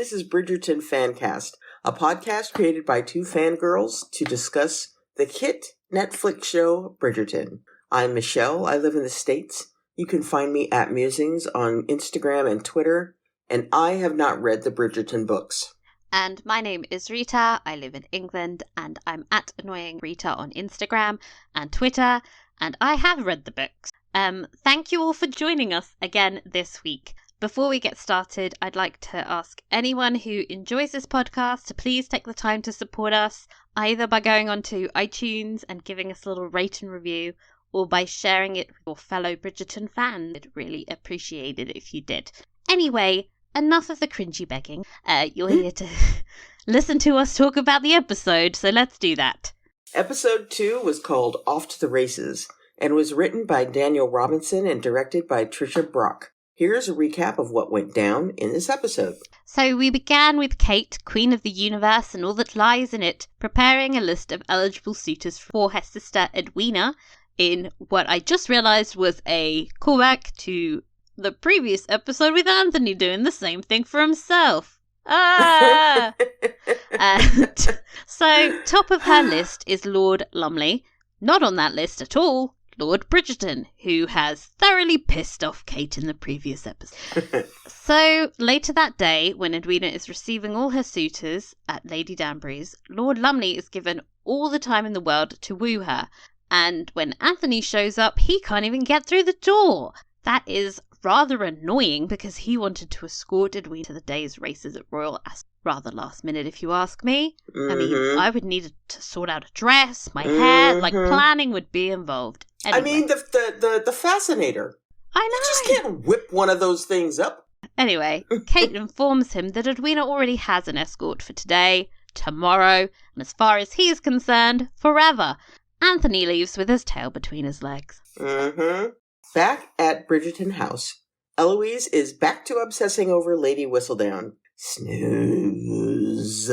This is Bridgerton Fancast, a podcast created by two fangirls to discuss the hit Netflix show Bridgerton. I'm Michelle. I live in the States. You can find me at Musings on Instagram and Twitter, and I have not read the Bridgerton books. And my name is Rita. I live in England, and I'm at Annoying Rita on Instagram and Twitter, and I have read the books. Thank you all for joining us again this week. Before we get started, I'd like to ask anyone who enjoys this podcast to please take the time to support us, either by going onto iTunes and giving us a little rate and review, or by sharing it with your fellow Bridgerton fans. I'd really appreciate it if you did. Anyway, enough of the cringy begging. You're here to listen to us talk about the episode, so let's do that. Episode 2 was called Off to the Races, and was written by Daniel Robinson and directed by Trisha Brock. Here's a recap of what went down in this episode. So we began with Kate, Queen of the Universe and all that lies in it, preparing a list of eligible suitors for her sister Edwina in what I just realised was a callback to the previous episode with Anthony doing the same thing for himself. And so top of her list is Lord Lumley. Not on that list at all, Lord Bridgerton, who has thoroughly pissed off Kate in the previous episode. So, later that day, when Edwina is receiving all her suitors at Lady Danbury's, Lord Lumley is given all the time in the world to woo her. And when Anthony shows up, he can't even get through the door. That is rather annoying because he wanted to escort Edwina to the day's races at Royal Ascot. Rather last minute, if you ask me. I mean, I would need to sort out a dress, my hair, like planning would be involved. Anyway. I mean, the fascinator. I know. You just can't whip one of those things up. Anyway, Kate informs him that Edwina already has an escort for today, tomorrow, and as far as he is concerned, forever. Anthony leaves with his tail between his legs. Back at Bridgerton House, Eloise is back to obsessing over Lady Whistledown. Snooze.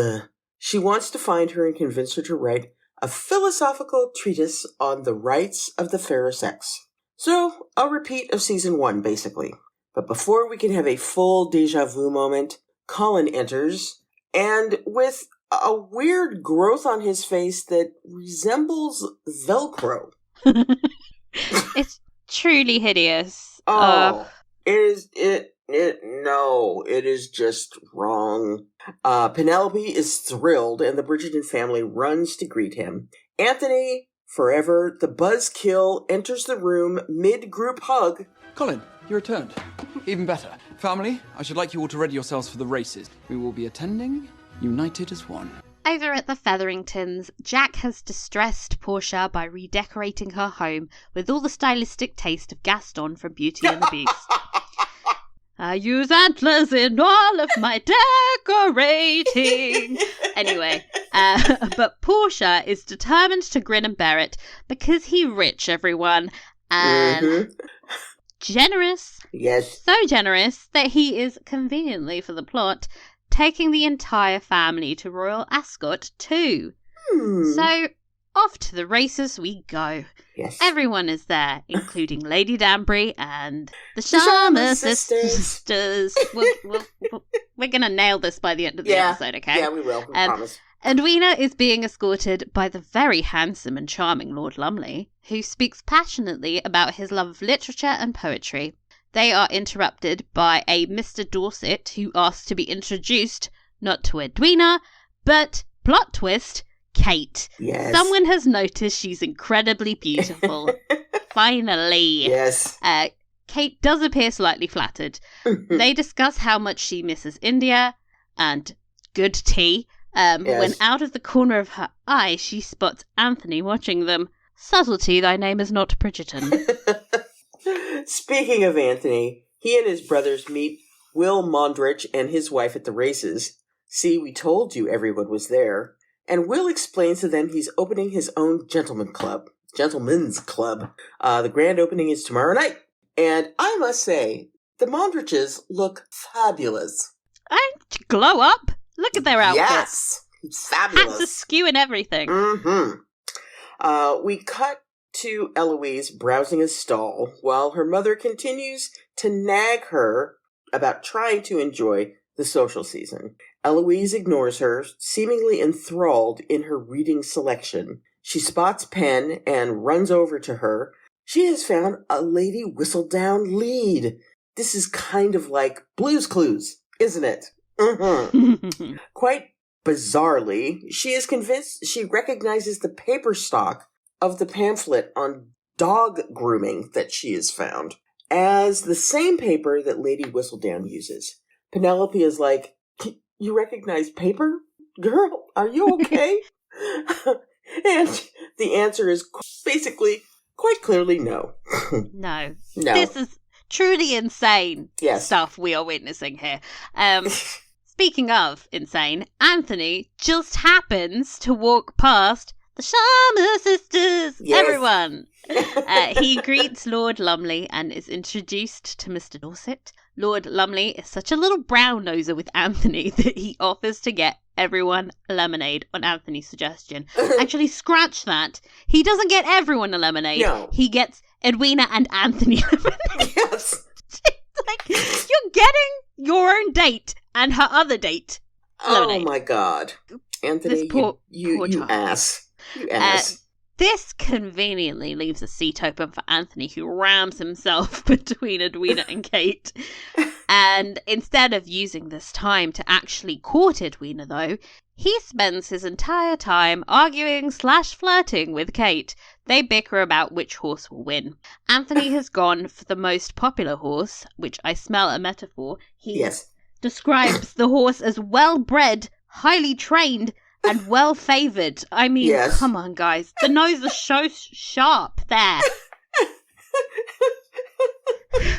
She wants to find her and convince her to write a philosophical treatise on the rights of the fairer sex. So, a repeat of season 1, basically. But before we can have a full deja vu moment, Colin enters, and with a weird growth on his face that resembles Velcro. It's truly hideous. It is just wrong. Penelope is thrilled, and the Bridgerton family runs to greet him. Anthony, forever the buzzkill, enters the room mid-group hug. Colin, you returned. Even better. Family, I should like you all to ready yourselves for the races. We will be attending, united as one. Over at the Featheringtons, Jack has distressed Portia by redecorating her home with all the stylistic taste of Gaston from Beauty and the Beast. I use antlers in all of my decorating. Anyway, but Portia is determined to grin and bear it because he's rich, everyone, and generous. Yes. So generous that he is, conveniently for the plot, taking the entire family to Royal Ascot too. So, off to the races we go. Yes. Everyone is there, including Lady Danbury and the Sharma sisters. We're going to nail this by the end of the episode, okay? Yeah, we will. We promise. Edwina is being escorted by the very handsome and charming Lord Lumley, who speaks passionately about his love of literature and poetry. They are interrupted by a Mr. Dorset, who asks to be introduced, not to Edwina, but, plot twist, Kate. Yes. Someone has noticed she's incredibly beautiful. Finally. Yes. Kate does appear slightly flattered. They discuss how much she misses India and good tea. When out of the corner of her eye, she spots Anthony watching them. Subtlety, thy name is not Bridgerton. Speaking of Anthony, he and his brothers meet Will Mondrich and his wife at the races. See, we told you everyone was there. And Will explains to them he's opening his own gentlemen's club. The grand opening is tomorrow night. And I must say, the Mondriches look fabulous. And glow up. Look at their outfits. Yes, fabulous. Hats askew and everything. We cut to Eloise browsing a stall while her mother continues to nag her about trying to enjoy the social season. Eloise ignores her, seemingly enthralled in her reading selection. She spots Pen and runs over to her. She has found a Lady Whistledown lead. This is kind of like Blue's Clues, isn't it? Mm-hmm. Quite bizarrely, she is convinced she recognizes the paper stock of the pamphlet on dog grooming that she has found as the same paper that Lady Whistledown uses. Penelope is like, "You recognize paper? Girl, are you okay?" And the answer is basically, quite clearly, no. No. No. This is truly insane Yes. stuff we are witnessing here. Speaking of insane, Anthony just happens to walk past the Sharma sisters. Yes. Everyone. He greets Lord Lumley and is introduced to Mr. Dorset. Lord Lumley is such a little brown noser with Anthony that he offers to get everyone lemonade on Anthony's suggestion. Actually, scratch that. He doesn't get everyone a lemonade. No. He gets Edwina and Anthony lemonade. Yes. Like, you're getting your own date and her other date lemonade. Oh my God. Anthony, This poor you child. ass. You ass. This conveniently leaves a seat open for Anthony, who rams himself between Edwina and Kate. And instead of using this time to actually court Edwina, though, he spends his entire time arguing/flirting with Kate. They bicker about which horse will win. Anthony has gone for the most popular horse, which I smell a metaphor. He Yes. describes the horse as well-bred, highly trained, and well-favoured. I mean, Yes. Come on, guys. The nose is so sharp there.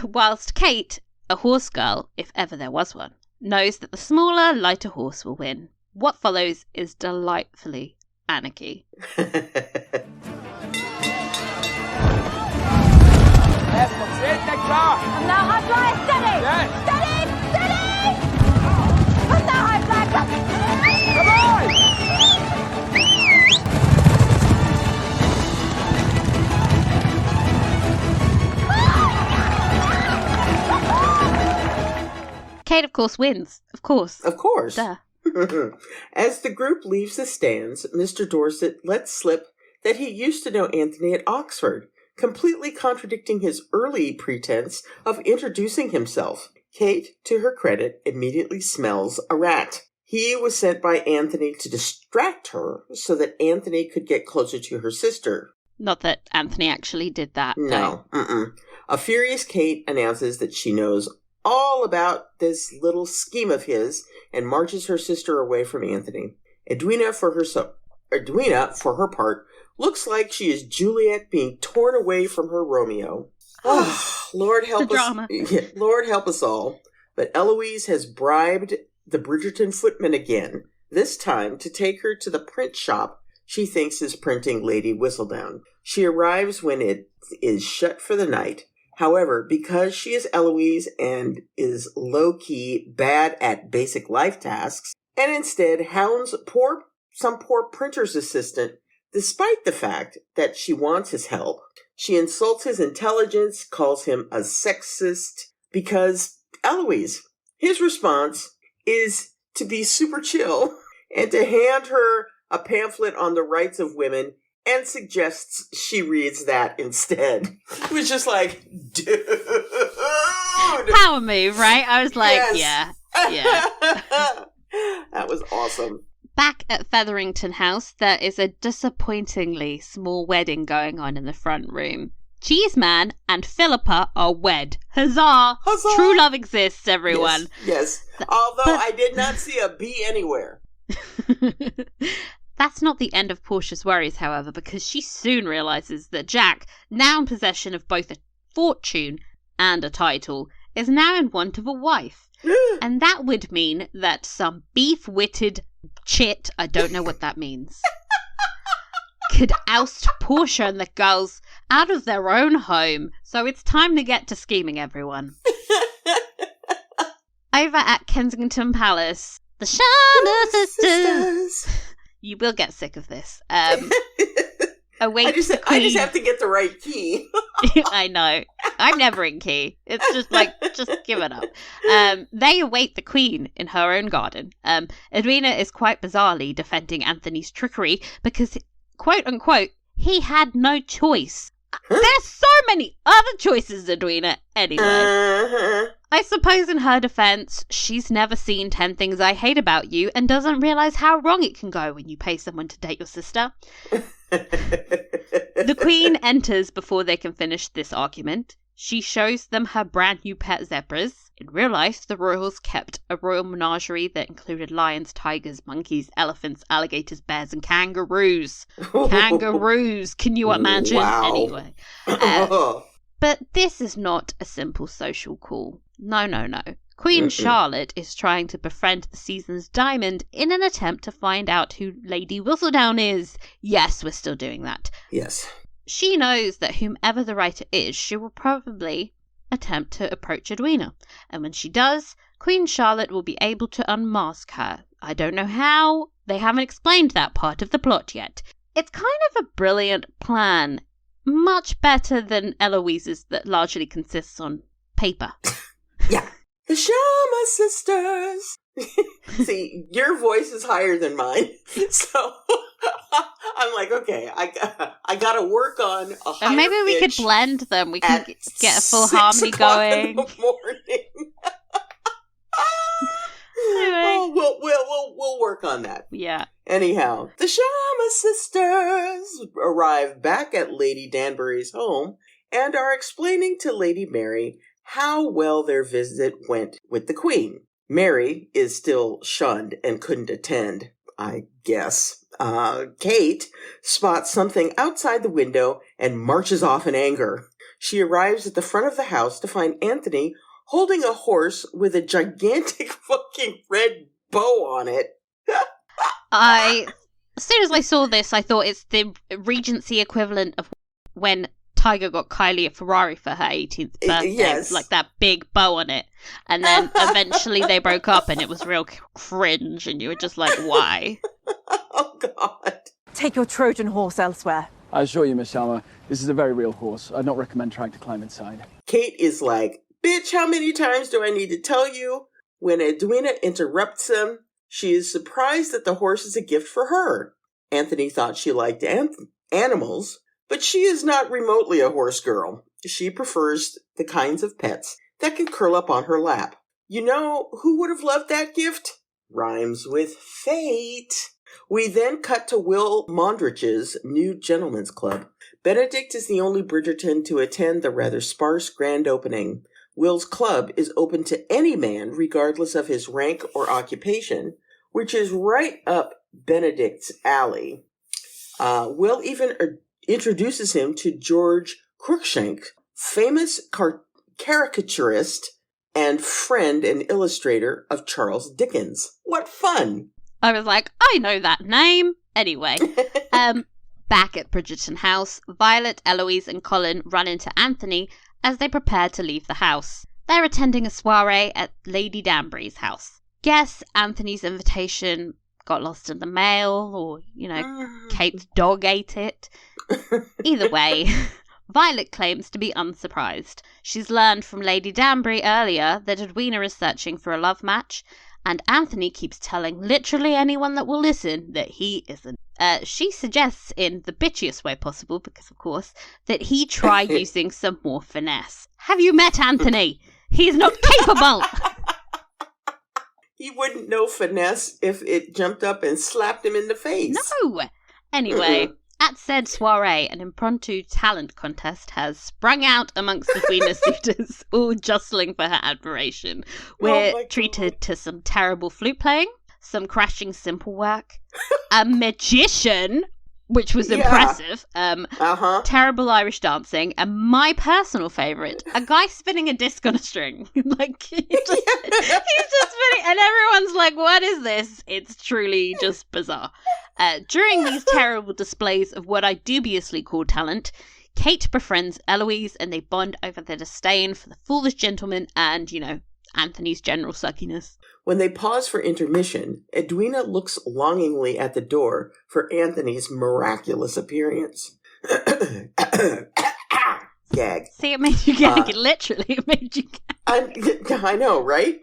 Whilst Kate, a horse girl, if ever there was one, knows that the smaller, lighter horse will win. What follows is delightfully anarchy. And now high fly, steady! Yes. Steady! Steady! And now high fly, come! Kate, of course, wins. Of course. Of course. Duh. As the group leaves the stands, Mr. Dorset lets slip that he used to know Anthony at Oxford, completely contradicting his early pretense of introducing himself. Kate, to her credit, immediately smells a rat. He was sent by Anthony to distract her so that Anthony could get closer to her sister. Not that Anthony actually did that. No. A furious Kate announces that she knows all about this little scheme of his and marches her sister away from Anthony. Edwina, for her part, looks like she is Juliet being torn away from her Romeo. Oh, Lord help us. Drama. Lord help us all. But Eloise has bribed the Bridgerton footman again, this time to take her to the print shop she thinks is printing Lady Whistledown. She arrives when it is shut for the night. However, because she is Eloise and is low-key bad at basic life tasks, and instead hounds some poor printer's assistant, despite the fact that she wants his help, she insults his intelligence, calls him a sexist, because Eloise, his response is to be super chill and to hand her a pamphlet on the rights of women and suggests she reads that instead. It was just like, dude. Power move, right? I was like, Yes. yeah. That was awesome. Back at Featherington House, there is a disappointingly small wedding going on in the front room. Cheeseman and Philippa are wed. Huzzah! Huzzah! True love exists, everyone. Yes. Although I did not see a bee anywhere. That's not the end of Portia's worries, however, because she soon realises that Jack, now in possession of both a fortune and a title, is now in want of a wife. And that would mean that some beef-witted chit, I don't know what that means, could oust Portia and the girls out of their own home. So it's time to get to scheming, everyone. Over at Kensington Palace, the Sharma sisters. You will get sick of this. awakes the I queen. just have to get the right key. I know. I'm never in key. It's just like, just give it up. They await the queen in her own garden. Edwina is quite bizarrely defending Anthony's trickery because, quote unquote, he had no choice. There's so many other choices, Edwina. Anyway. I suppose in her defense, she's never seen 10 Things I Hate About You and doesn't realize how wrong it can go when you pay someone to date your sister. The queen enters before they can finish this argument. She shows them her brand new pet zebras. In real life, the royals kept a royal menagerie that included lions, tigers, monkeys, elephants, alligators, bears, and kangaroos. Kangaroos! Can you imagine? Wow. Anyway. But this is not a simple social call. No. Queen Charlotte is trying to befriend the season's diamond in an attempt to find out who Lady Whistledown is. Yes, we're still doing that. Yes. She knows that whomever the writer is, she will probably attempt to approach Edwina. And when she does, Queen Charlotte will be able to unmask her. I don't know how. They haven't explained that part of the plot yet. It's kind of a brilliant plan. Much better than Eloise's that largely consists on paper. Yeah. The Sharma sisters. See, your voice is higher than mine. So I'm like, okay, I got to work on a higher Maybe we could pitch blend them. We can get a full 6 harmony o'clock going. in the morning. Anyway. Oh, we'll work on that. Yeah. Anyhow, the Sharma sisters arrive back at Lady Danbury's home and are explaining to Lady Mary how well their visit went with the Queen. Mary is still shunned and couldn't attend, I guess. Kate spots something outside the window and marches off in anger. She arrives at the front of the house to find Anthony holding a horse with a gigantic fucking red bow on it. As soon as I saw this, I thought it's the Regency equivalent of when Tiger got Kylie a Ferrari for her 18th birthday. Yes. Like that big bow on it. And then eventually they broke up and it was real cringe and you were just like, why? Oh, God. Take your Trojan horse elsewhere. I assure you, Miss Sharma, this is a very real horse. I'd not recommend trying to climb inside. Kate is like, bitch, how many times do I need to tell you? When Edwina interrupts him, she is surprised that the horse is a gift for her. Anthony thought she liked animals, but she is not remotely a horse girl. She prefers the kinds of pets that can curl up on her lap. You know who would have loved that gift? Rhymes with fate. We then cut to Will Mondrich's new gentleman's club. Benedict is the only Bridgerton to attend the rather sparse grand opening. Will's club is open to any man, regardless of his rank or occupation, which is right up Benedict's alley. Will even introduces him to George Cruikshank, famous caricaturist and friend and illustrator of Charles Dickens. What fun! I was like, I know that name. Anyway, back at Bridgerton House, Violet, Eloise, and Colin run into Anthony as they prepare to leave the house. They're attending a soiree at Lady Danbury's house. Guess Anthony's invitation got lost in the mail, or, Kate's dog ate it. Either way, Violet claims to be unsurprised. She's learned from Lady Danbury earlier that Edwina is searching for a love match, and Anthony keeps telling literally anyone that will listen that he isn't. She suggests, in the bitchiest way possible, because of course, that he try using some more finesse. Have you met Anthony? He's not capable! He wouldn't know finesse if it jumped up and slapped him in the face. No! Anyway, at said soiree, an impromptu talent contest has sprung out amongst the Queen suitors, all jostling for her admiration. We're treated to some terrible flute playing, some crashing simple work, a magician, which was impressive, terrible Irish dancing, and my personal favourite, a guy spinning a disc on a string. He's just spinning, and everyone's like, what is this? It's truly just bizarre. During these terrible displays of what I dubiously call talent, Kate befriends Eloise and they bond over their disdain for the foolish gentleman and, Anthony's general suckiness. When they pause for intermission, Edwina looks longingly at the door for Anthony's miraculous appearance. Gag. See, it made you gag. Literally, it made you gag. I know, right?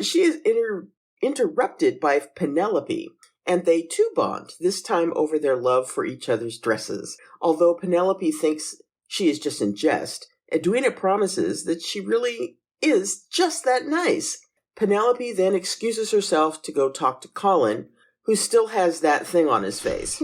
She is interrupted by Penelope, and they too bond, this time over their love for each other's dresses. Although Penelope thinks she is just in jest, Edwina promises that she really is just that nice. Penelope then excuses herself to go talk to Colin, who still has that thing on his face.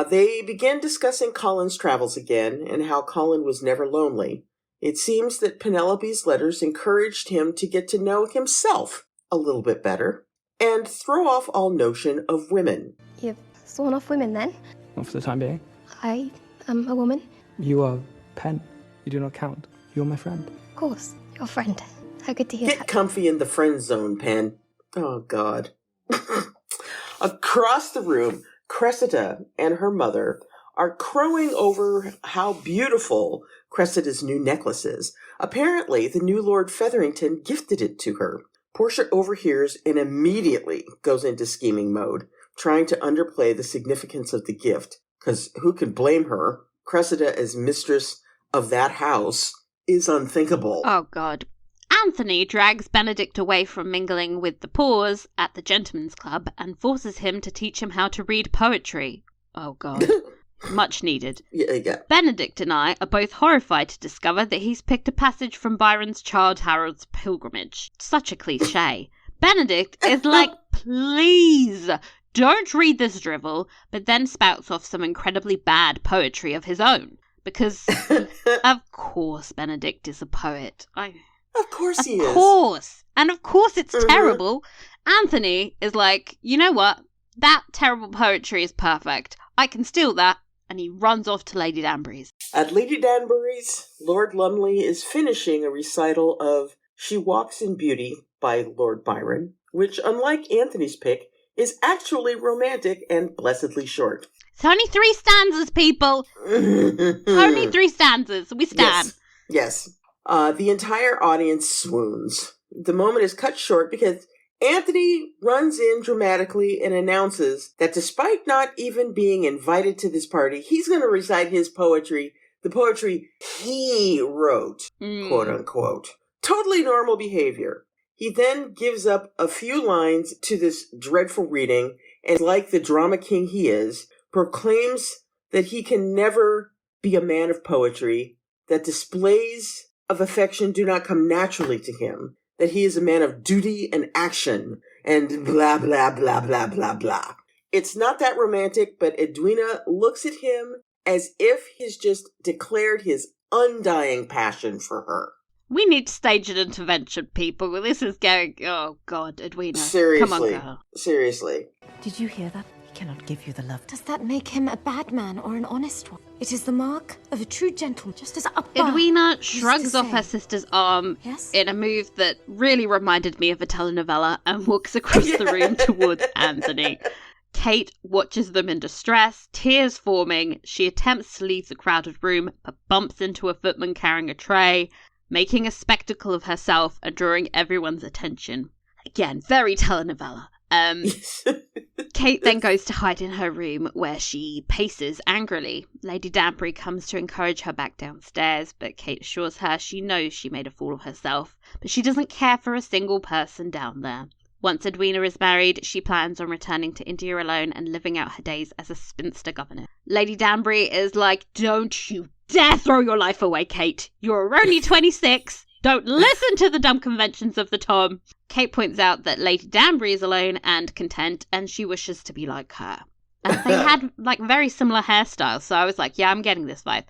They begin discussing Colin's travels again and how Colin was never lonely. It seems that Penelope's letters encouraged him to get to know himself a little bit better and throw off all notion of women. You've sworn off women then? Not for the time being. I am a woman? You are Pen. You do not count. You're my friend. Of course, your friend. How good to hear Get that. comfy in the friend zone, Pen. Oh, God. Across the room, Cressida and her mother are crowing over how beautiful Cressida's new necklace is. Apparently, the new Lord Featherington gifted it to her. Portia overhears and immediately goes into scheming mode, trying to underplay the significance of the gift. Because who can blame her? Cressida as mistress of that house is unthinkable. Oh, God. Anthony drags Benedict away from mingling with the Poors at the Gentlemen's Club and forces him to teach him how to read poetry. Oh, God. Much needed. Yeah. Benedict and I are both horrified to discover that he's picked a passage from Byron's Childe Harold's Pilgrimage. Such a cliche. Benedict is like, please, don't read this drivel, but then spouts off some incredibly bad poetry of his own. Because, of course, Benedict is a poet. Of course he is. Of course. And of course it's terrible. Anthony is like, you know what? That terrible poetry is perfect. I can steal that. And he runs off to Lady Danbury's. At Lady Danbury's, Lord Lumley is finishing a recital of She Walks in Beauty by Lord Byron, which, unlike Anthony's pick, is actually romantic and blessedly short. It's only 3 stanzas, people. Only 3 stanzas. We stand. Yes. The entire audience swoons. The moment is cut short because Anthony runs in dramatically and announces that despite not even being invited to this party, he's going to recite his poetry, the poetry he wrote, quote unquote. Totally normal behavior. He then gives up a few lines to this dreadful reading and, like the drama king he is, proclaims that he can never be a man of poetry, that displays of affection do not come naturally to him, that he is a man of duty and action, and blah, blah, blah, blah, blah, blah. It's not that romantic, but Edwina looks at him as if he's just declared his undying passion for her. We need to stage an intervention, people. This is going... Oh, God, Edwina. Seriously. Come on, girl. Seriously. Did you hear that? He cannot give you the love. Does that make him a bad man or an honest one? It is the mark of a true gentleman, just as Abba Edwina used shrugs to off say. her sister's arm Yes? in a move that really reminded me of a telenovela and walks across the room towards Anthony. Kate watches them in distress, tears forming. She attempts to leave the crowded room, but bumps into a footman carrying a tray, making a spectacle of herself and drawing everyone's attention. Again, very telenovela. Kate then goes to hide in her room, where she paces angrily. Lady Danbury comes to encourage her back downstairs, but Kate assures her she knows she made a fool of herself, but she doesn't care for a single person down there. Once Edwina is married, she plans on returning to India alone and living out her days as a spinster governess. Lady Danbury is like, don't you dare throw your life away, Kate. You're only 26. Don't listen to the dumb conventions of the Tom. Kate points out that Lady Danbury is alone and content, and she wishes to be like her. And they had, like, very similar hairstyles, so I was like, yeah, I'm getting this vibe.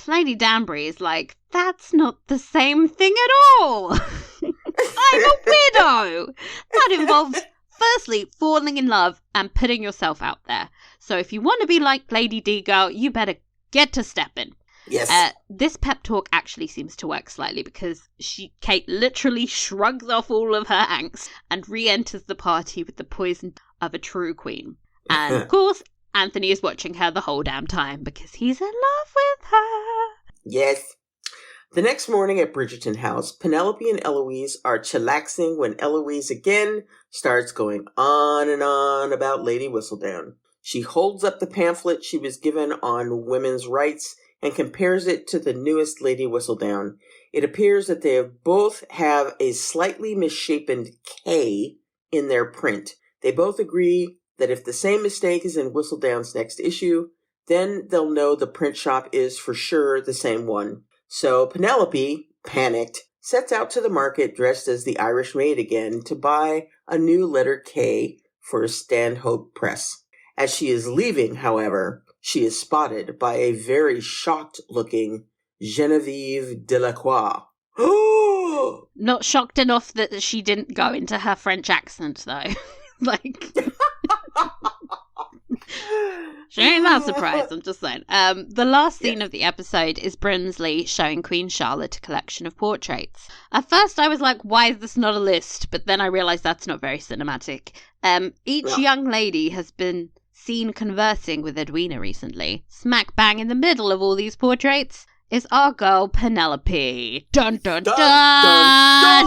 Lady Danbury is like, that's not the same thing at all. I'm a widow. That involves, firstly, falling in love and putting yourself out there. So if you want to be like Lady D girl, you better get to stepping. Yes. This pep talk actually seems to work slightly because Kate literally shrugs off all of her angst and re-enters the party with the poison of a true queen. And of course, Anthony is watching her the whole damn time because he's in love with her. Yes. The next morning at Bridgerton House, Penelope and Eloise are chillaxing when Eloise again starts going on and on about Lady Whistledown. She holds up the pamphlet she was given on women's rights and compares it to the newest Lady Whistledown. It appears that they both have a slightly misshapen K in their print. They both agree that if the same mistake is in Whistledown's next issue, then they'll know the print shop is for sure the same one. So Penelope, panicked, sets out to the market dressed as the Irish maid again to buy a new letter K for a Stanhope press. As she is leaving, however, she is spotted by a very shocked-looking Genevieve Delacroix. Not shocked enough that she didn't go into her French accent, though. Like... She ain't that surprised, I'm just saying. The last scene of the episode is Brinsley showing Queen Charlotte a collection of portraits. At first I was like, why is this not a list? But then I realised that's not very cinematic. Each young lady has been seen conversing with Edwina recently. Smack bang in the middle of all these portraits is our girl Penelope. Dun dun dun! dun,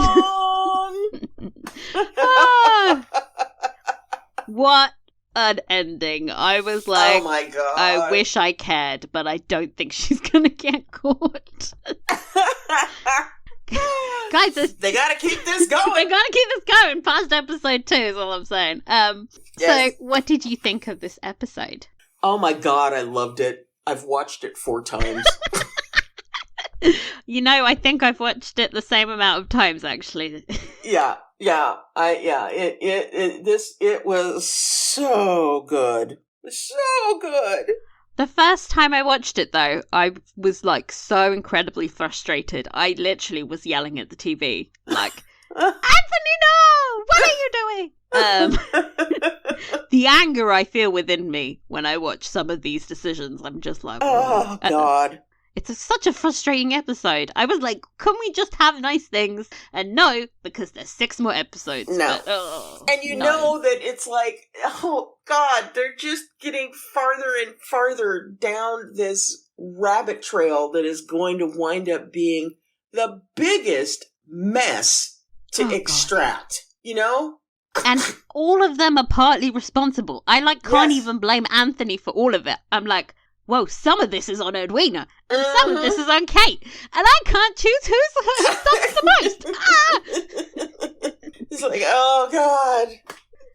dun, dun. What an ending. I was like, oh my God. I wish I cared, but I don't think she's gonna get caught. Guys, they gotta keep this going. They gotta keep this going past episode 2 is all I'm saying. Yes. So what did you think of this episode? Oh my God, I loved it. I've watched it 4 times. You know, I think I've watched it the same amount of times, actually. Yeah. It was so good. So good. The first time I watched it, though, I was, like, so incredibly frustrated. I literally was yelling at the TV, like, Anthony, no! What are you doing? The anger I feel within me when I watch some of these decisions, I'm just like, oh, God. It's such a frustrating episode. I was like, can we just have nice things? And no, because there's 6 more episodes. No. But, and you know that it's like, oh, God, they're just getting farther and farther down this rabbit trail that is going to wind up being the biggest mess to extract, you know? And all of them are partly responsible. I, can't even blame Anthony for all of it. I'm like, whoa, some of this is on Edwina, and some of this is on Kate, and I can't choose who sucks the most. It's like, oh, God,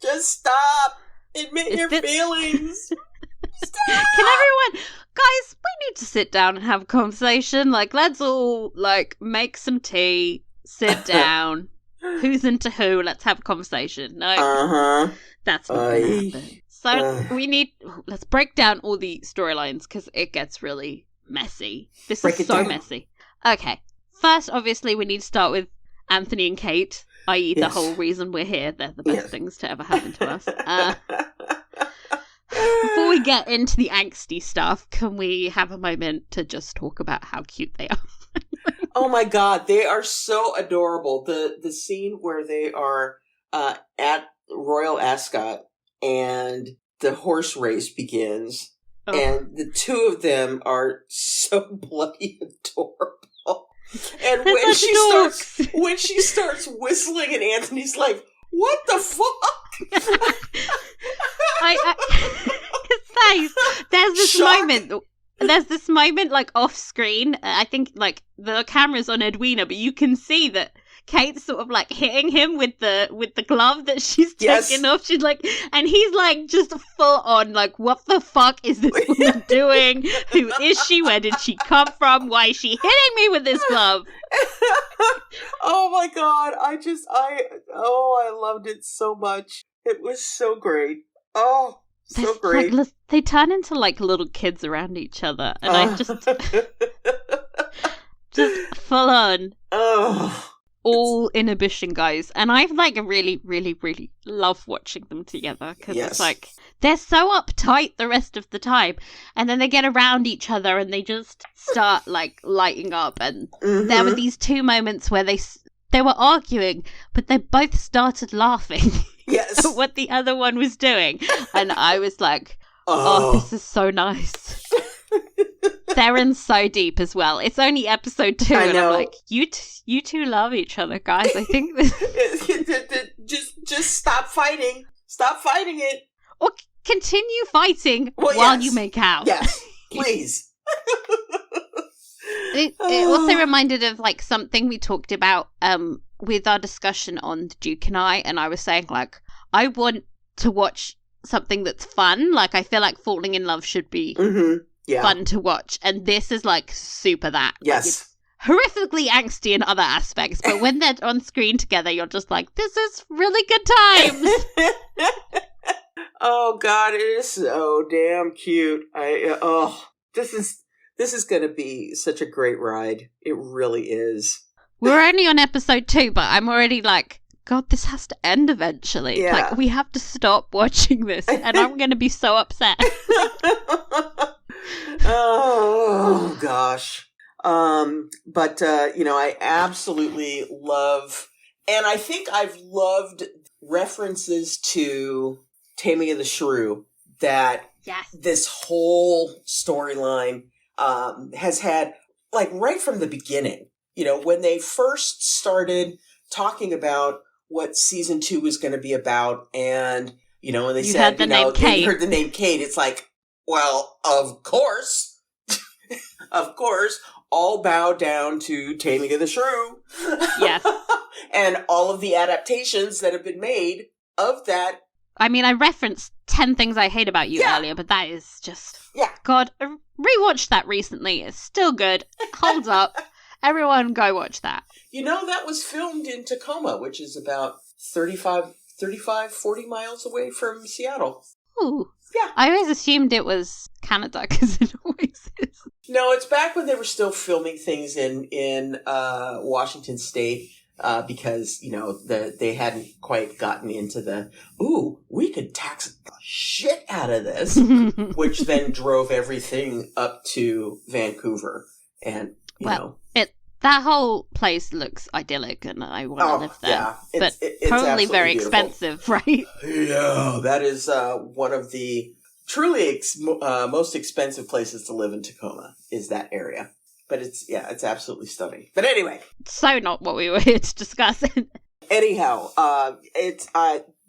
just stop. Admit your feelings. Stop. Can everyone... Guys, we need to sit down and have a conversation. Let's all, make some tea, sit down. Who's into who? Let's have a conversation. No, that's not going to happen. So let's break down all the storylines because it gets really messy. This is so messy. Okay. First, obviously, we need to start with Anthony and Kate, i.e. the whole reason we're here. They're the best things to ever happen to us. Before we get into the angsty stuff, can we have a moment to just talk about how cute they are? Oh my God, they are so adorable. The scene where they are at Royal Ascot and the horse race begins, and the 2 of them are so bloody adorable. And when she starts whistling, and Anthony's like, "What the fuck?" It's nice. There's this moment. There's this moment, off screen. I think, the camera's on Edwina, but you can see that Kate's sort of, hitting him with the glove that she's taking off. She's and he's, just full on, what the fuck is this woman doing? Who is she? Where did she come from? Why is she hitting me with this glove? Oh, my God. I loved it so much. It was so great. Oh, so great. They turn into little kids around each other, and I just full on all inhibition, guys. And I really, really, really love watching them together because it's they're so uptight the rest of the time, and then they get around each other and they just start lighting up. And there were these 2 moments where they were arguing, but they both started laughing. Yes. At what the other one was doing. And I was like, oh, this is so nice. they're in so deep as well. It's only episode 2, I and know. I'm like, you two love each other, guys. I think this... just stop fighting. Stop fighting it. Or continue fighting Well, while yes. you make out. Yes, please. It also reminded of like something we talked about with our discussion on The Duke and I was saying like I want to watch something that's fun. Like I feel like falling in love should be fun to watch, and this is like super that. Yes. Like, horrifically angsty in other aspects, but when they're on screen together, you're just like, this is really good times. Oh God, it is so damn cute. This is going to be such a great ride. It really is. We're only on episode 2, but I'm already like, God, this has to end eventually. Yeah. Like, we have to stop watching this, and I'm going to be so upset. Oh gosh. But I absolutely love, and I think I've loved references to Taming of the Shrew that this whole storyline has had, like, right from the beginning. You know, when they first started talking about what season 2 was going to be about, and when they said, they heard the name Kate, it's like, well, of course, all bow down to Taming of the Shrew. Yes. And all of the adaptations that have been made of that. I mean, I referenced 10 Things I Hate About You earlier, but that is just... Yeah. God, I rewatched that recently. It's still good. Holds up. Everyone go watch that. That was filmed in Tacoma, which is about 35, 40 miles away from Seattle. Ooh. Yeah. I always assumed it was Canada, because it always is. No, it's back when they were still filming things in Washington State, because, they hadn't quite gotten into the, we could tax the shit out of this, which then drove everything up to Vancouver. And, that whole place looks idyllic, and I want to live there. Yeah. But it's probably very beautiful. expensive, right? Yeah, that is one of the truly most expensive places to live in Tacoma, is that area. But it's absolutely stunning. But anyway. So not what we were here to discuss. Anyhow,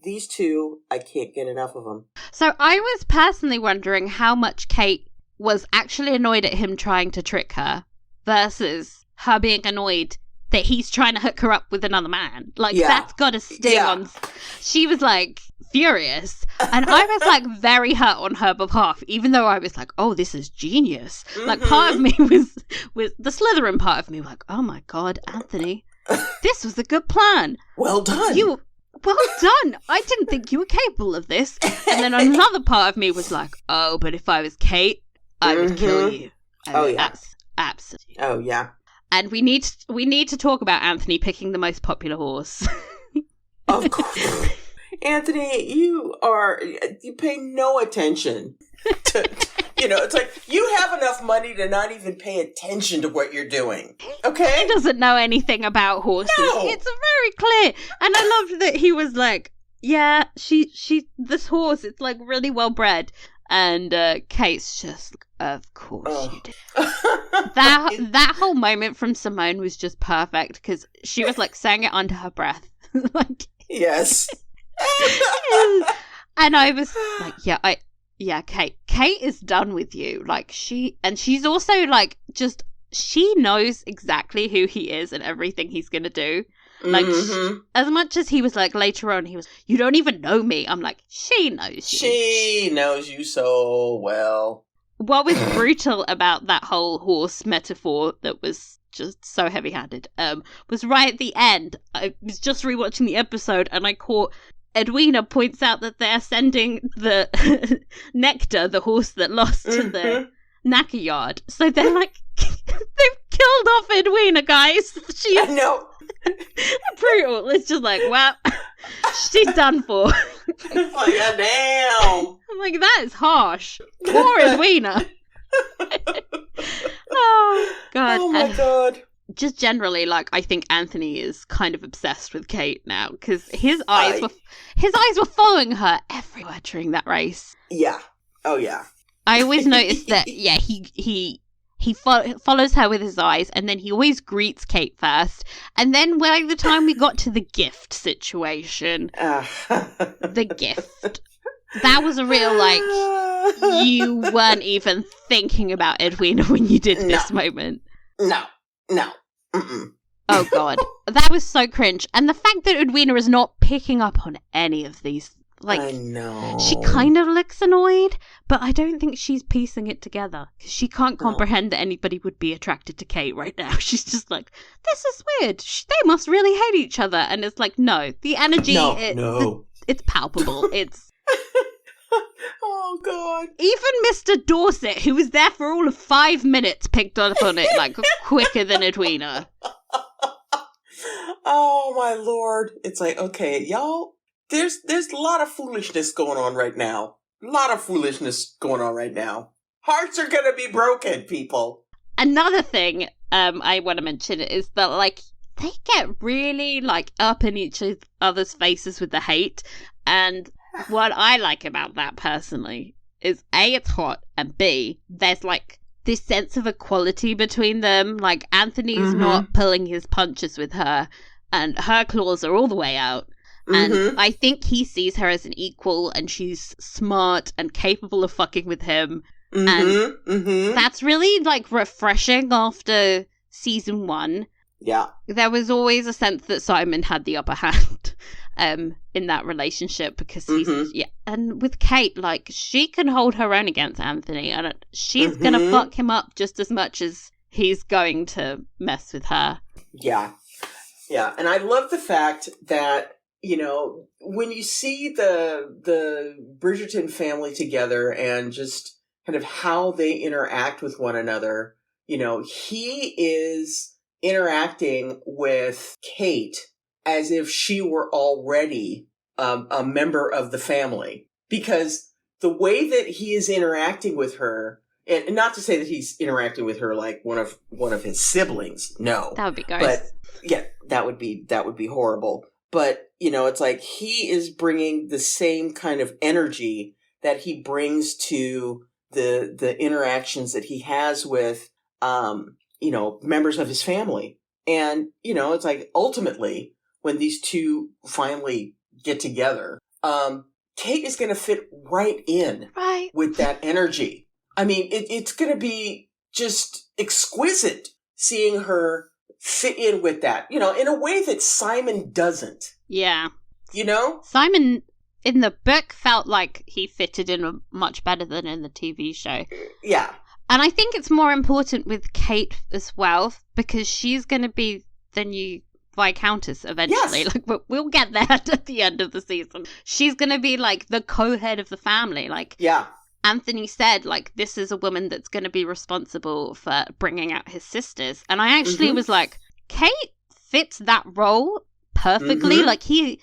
these two, I can't get enough of them. So I was personally wondering how much Kate was actually annoyed at him trying to trick her versus her being annoyed that he's trying to hook her up with another man. Like, that's got to sting on... She was, like, furious. And I was, like, very hurt on her behalf, even though I was like, oh, this is genius. Mm-hmm. Like, part of me was the Slytherin part of me was like, oh, my God, Anthony, this was a good plan. Well done. Well done. I didn't think you were capable of this. And then another part of me was like, oh, but if I was Kate, I would kill you. Absolutely. Oh, yeah. And we need to talk about Anthony picking the most popular horse. Of course. Anthony, you pay no attention to, it's like you have enough money to not even pay attention to what you're doing. Okay? He doesn't know anything about horses. No. It's very clear. And I loved that he was like, yeah, this horse, it's like really well bred. And Kate's just, of course you did. That whole moment from Simone was just perfect, because she was like saying it under her breath. Like, yes. And I was like, Kate is done with you. Like, she's also like, just, she knows exactly who he is and everything he's gonna do. Like, as much as he was like, later on, he was, you don't even know me. I'm like, she knows you. She knows you so well. What was brutal about that whole horse metaphor that was just so heavy-handed was right at the end. I was just rewatching the episode, and I caught Edwina points out that they're sending the Nectar, the horse that lost, to the knacker yard. So they're like, they've killed off Edwina, guys. I know. Brutal. It's just like, well, she's done for. Like, damn. I'm like, that is harsh. Poor Edwina. Oh, God. Oh, my God. Just generally, like, I think Anthony is kind of obsessed with Kate now, because his eyes were following her everywhere during that race. Yeah. Oh, yeah. I always noticed that, yeah, he He follows her with his eyes, and then he always greets Kate first. And then by the time we got to the gift situation, the gift, that was a real, like, you weren't even thinking about Edwina when you did this moment. No. Mm-mm. Oh, God. That was so cringe. And the fact that Edwina is not picking up on any of these, like, I know. She kind of looks annoyed, but I don't think she's piecing it together. Because she can't comprehend that anybody would be attracted to Kate right now. She's just like, this is weird. They must really hate each other. And it's like, no. The energy, it's palpable. It's... Oh, God. Even Mr. Dorset, who was there for all of 5 minutes, picked up on it, like, quicker than Edwina. Oh, my Lord. It's like, okay, y'all... There's a lot of foolishness going on right now. Hearts are gonna be broken, people. Another thing I want to mention is that, like, they get really, like, up in each other's faces with the hate. And what I like about that, personally, is A, it's hot, and B, there's, like, this sense of equality between them. Like, Anthony's not pulling his punches with her, and her claws are all the way out. And I think he sees her as an equal, and she's smart and capable of fucking with him. And that's really, like, refreshing after season 1. Yeah. There was always a sense that Simon had the upper hand in that relationship, because he's, and with Kate, like, she can hold her own against Anthony, and she's gonna fuck him up just as much as he's going to mess with her. Yeah. Yeah, and I love the fact that, you know, when you see the Bridgerton family together and just kind of how they interact with one another, you know, he is interacting with Kate as if she were already a member of the family. Because the way that he is interacting with her, and not to say that he's interacting with her like one of his siblings, no. That would be gross. But yeah, that would be horrible. But, you know, it's like he is bringing the same kind of energy that he brings to the interactions that he has with, you know, members of his family. And, you know, it's like ultimately when these two finally get together, Kate is going to fit right in with that energy. I mean, it's going to be just exquisite seeing her fit in with that, you know, in a way that Simon doesn't. Yeah. You know? Simon, in the book, felt like he fitted in much better than in the TV show. Yeah. And I think it's more important with Kate as well, because she's going to be the new Viscountess eventually. Yes. Like, we'll get there at the end of the season. She's going to be, like, the co-head of the family. Like, yeah. Anthony said, like, this is a woman that's going to be responsible for bringing out his sisters. And I actually was like, Kate fits that role perfectly. Like, he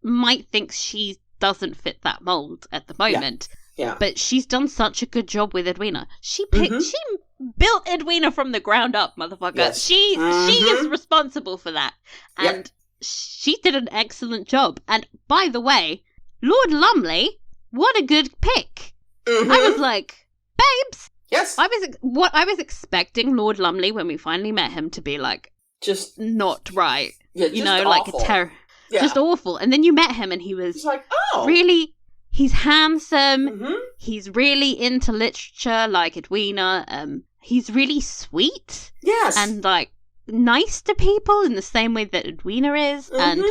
might think she doesn't fit that mold at the moment. Yeah. But she's done such a good job with Edwina. She built Edwina from the ground up, motherfucker. Yes. She is responsible for that. And she did an excellent job. And by the way, Lord Lumley, what a good pick. I was like, babes. Yes. I was expecting Lord Lumley when we finally met him to be like, just not right. Yeah, you know, awful. like a terror. Yeah. Just awful. And then you met him and he was He's like, oh. Really, he's handsome. He's really into literature like Edwina. He's really sweet. Yes. And like nice to people in the same way that Edwina is. And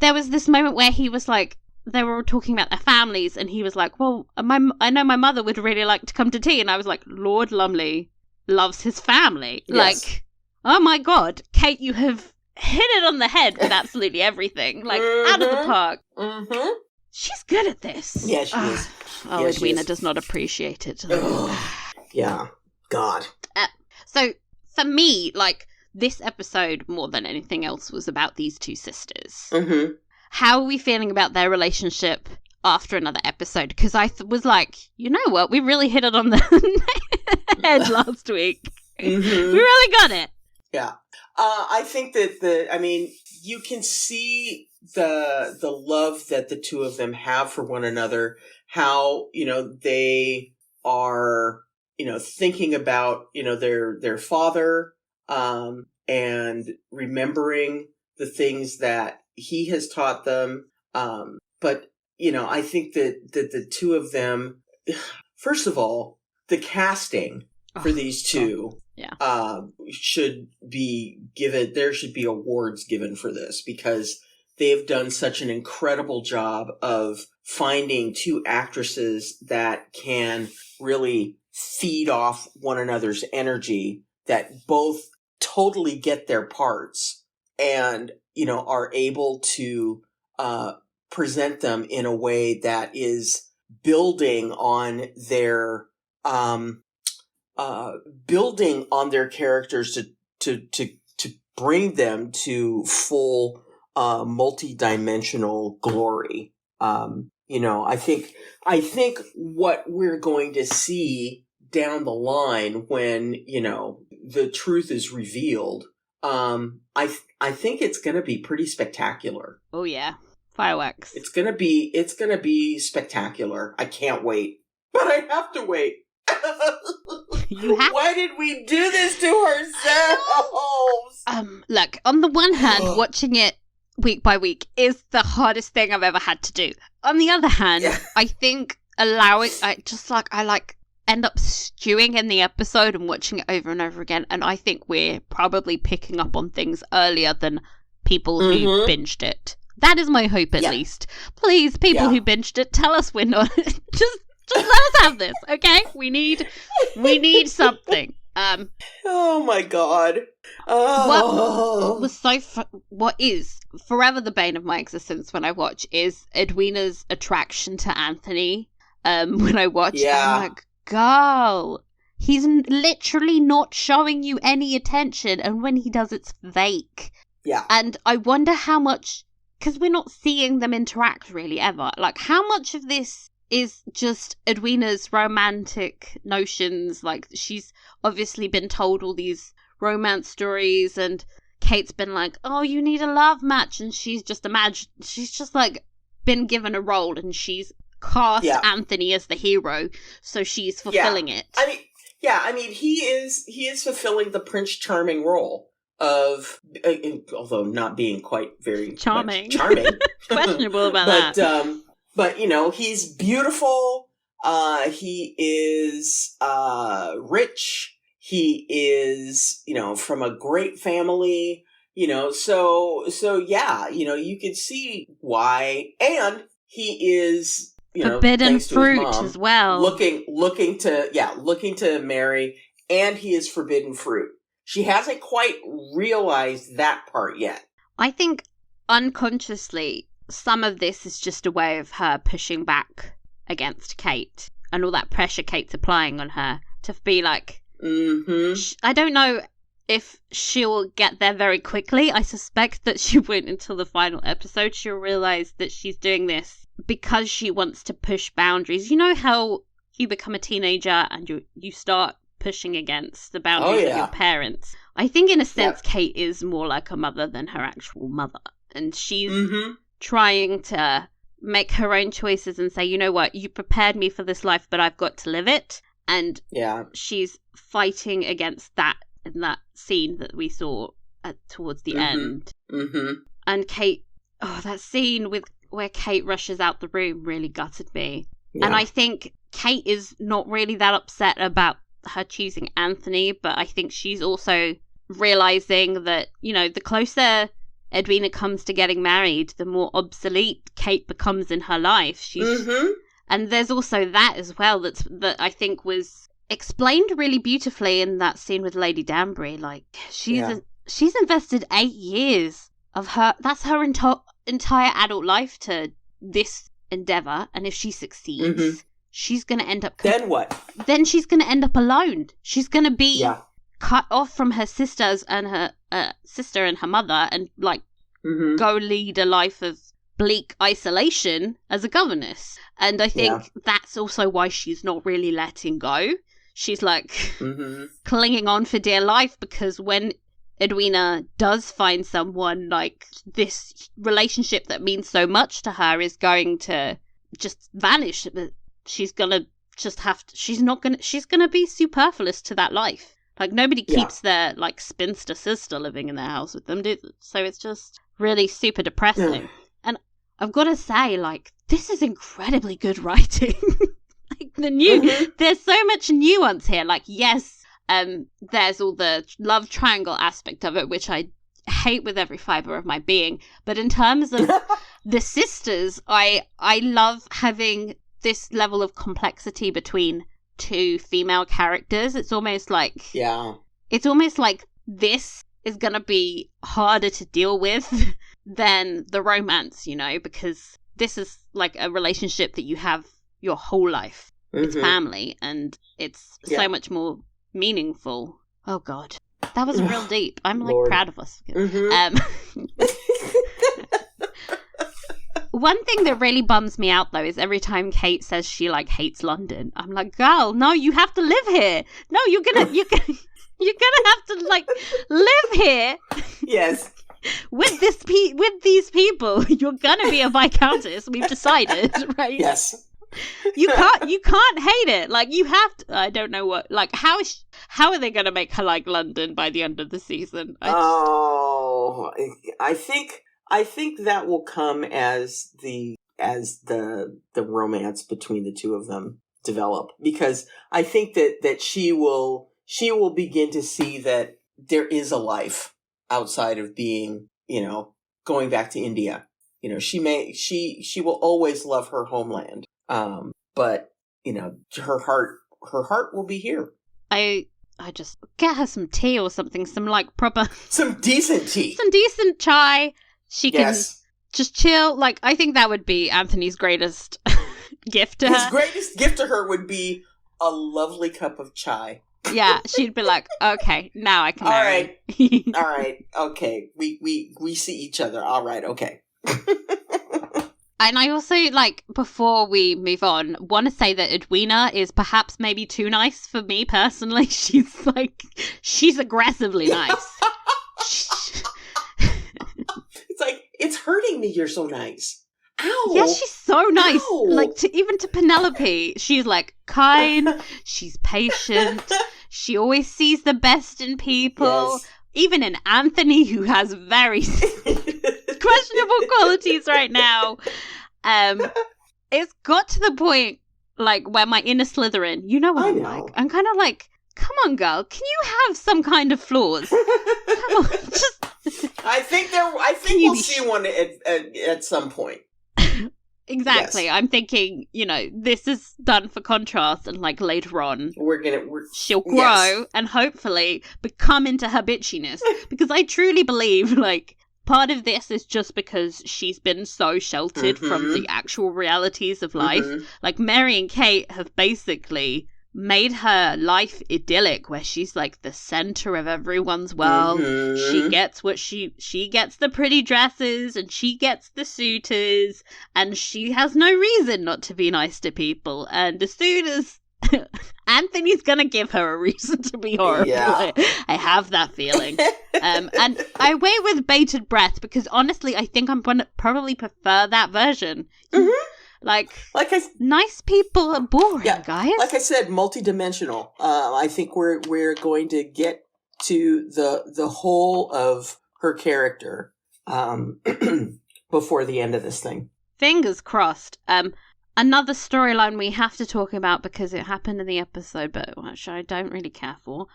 there was this moment where he was like, they were talking about their families, and he was like, well, I know my mother would really like to come to tea. And I was like, Lord Lumley loves his family. Yes. Like, oh my God, Kate, you have hit it on the head with absolutely everything. Like, out of the park. She's good at this. Yeah, she is. Oh, yeah, Edwina does not appreciate it. Yeah. God. So, for me, like, this episode, more than anything else, was about these two sisters. How are we feeling about their relationship after another episode? Because I was like, you know what? We really hit it on the head last week. We really got it. Yeah. I think that you can see the love that the two of them have for one another, how, you know, they are thinking about, their father, and remembering the things that he has taught them. But, I think that the two of them, first of all, the casting for these two, should be given, there should be awards given for this, because they have done such an incredible job of finding two actresses that can really feed off one another's energy, that both totally get their parts and, are able to present them in a way that is building on their characters to bring them to full multi-dimensional glory. I think what we're going to see down the line when, the truth is revealed, I think it's going to be pretty spectacular. Oh yeah. Fireworks. It's going to be spectacular. I can't wait. But I have to wait. Why did we do this to ourselves? Look, on the one hand, watching it week by week is the hardest thing I've ever had to do. On the other hand, I think I end up stewing in the episode and watching it over and over again, and I think we're probably picking up on things earlier than people who binged it. That is my hope, at least. Please, people who binged it, tell us we're not. Just let us have this, okay? We need something. Oh my god. Oh. What is forever the bane of my existence when I watch is Edwina's attraction to Anthony. When I watch, I'm like, girl, he's literally not showing you any attention, and when he does, it's fake. Yeah. And I wonder how much, because we're not seeing them interact really ever. Like, how much of this is just Edwina's romantic notions? Like, she's obviously been told all these romance stories, and Kate's been like, oh, you need a love match, and she's just like been given a role, and she's cast Anthony as the hero, so she's fulfilling it. I mean, he is fulfilling the Prince Charming role of, although not being quite very charming. Questionable about that. But he's beautiful. He is rich. He is, from a great family. So yeah, you could see why, and he is, forbidden fruit mom, as well. Looking to marry, and he is forbidden fruit. She hasn't quite realized that part yet. I think unconsciously, some of this is just a way of her pushing back against Kate and all that pressure Kate's applying on her to be like, I don't know if she'll get there very quickly. I suspect that she won't until the final episode. She'll realize that she's doing this because she wants to push boundaries. You know how you become a teenager and you start pushing against the boundaries of your parents? I think in a sense Kate is more like a mother than her actual mother. And she's trying to make her own choices and say, you know what, you prepared me for this life, but I've got to live it. And she's fighting against that in that scene that we saw towards the end. And Kate, that scene where Kate rushes out the room really gutted me. And I think Kate is not really that upset about her choosing Anthony, but I think she's also realizing that, the closer Edwina comes to getting married, the more obsolete Kate becomes in her life. She's and there's also that as well that I think was explained really beautifully in that scene with Lady Danbury. Like, she's invested 8 years of her, that's her entire adult life to this endeavor, and if she succeeds, she's going to end up... Then what? Then she's going to end up alone. She's going to be cut off from her sisters and her sister and her mother, and go lead a life of bleak isolation as a governess. And I think that's also why she's not really letting go. She's clinging on for dear life, because when Edwina does find someone, this relationship that means so much to her is going to just vanish. She's going to just have to, she's gonna be superfluous to that life. Like, nobody keeps their, like, spinster sister living in their house with them, do they? So it's just really super depressing. And I've got to say, like, this is incredibly good writing. Like, there's so much nuance here. Like, yes, there's all the love triangle aspect of it, which I hate with every fiber of my being. But in terms of the sisters, I love having this level of complexity between two female characters. It's almost like this is gonna be harder to deal with than the romance, you know, because this is like a relationship that you have your whole life. It's family, and it's so much more meaningful. Oh god, that was real deep. I'm like proud of us. One thing that really bums me out, though, is every time Kate says she, like, hates London, I'm like, girl, no, you have to live here. No, you're gonna have to, like, live here. Yes. With these people, you're gonna be a viscountess. We've decided, right? Yes. You can't hate it. Like, you have to. I don't know what. Like, how are they gonna make her like London by the end of the season? I think that will come as the romance between the two of them develop, because I think that she will begin to see that there is a life outside of being, you know, going back to India. You know, she will always love her homeland. But, you know, her heart will be here. I just get her some tea or something, some decent tea. Some decent chai. She can just chill. Like, I think that would be Anthony's greatest gift to her. His greatest gift to her would be a lovely cup of chai. Yeah, she'd be like, okay, now I can marry. All right, okay. We see each other. All right, okay. And I also, like, before we move on, want to say that Edwina is perhaps maybe too nice for me personally. She's aggressively nice. It's like, it's hurting me you're so nice. Ow! Yeah, she's so nice. Ow. Like, even to Penelope, she's, like, kind, she's patient, she always sees the best in people. Yes. Even in Anthony, who has very questionable qualities right now. It's got to the point, like, where my inner Slytherin, you know what I'm like? I'm kind of like, come on, girl, can you have some kind of flaws? Come on, just... I think we'll see one at some point. Exactly. Yes. I'm thinking, you know, this is done for contrast, and, like, later on she'll grow and hopefully become into her bitchiness, because I truly believe, like, part of this is just because she's been so sheltered from the actual realities of life. Like, Mary and Kate have basically made her life idyllic, where she's like the center of everyone's world. She gets what she gets the pretty dresses, and she gets the suitors, and she has no reason not to be nice to people. And as soon as Anthony's gonna give her a reason to be horrible, I have that feeling. And I wait with bated breath, because honestly, I think I'm gonna probably prefer that version. Nice people are boring, guys. Like I said, multidimensional. I think we're going to get to the whole of her character before the end of this thing. Fingers crossed. Another storyline we have to talk about because it happened in the episode, but which I don't really care for.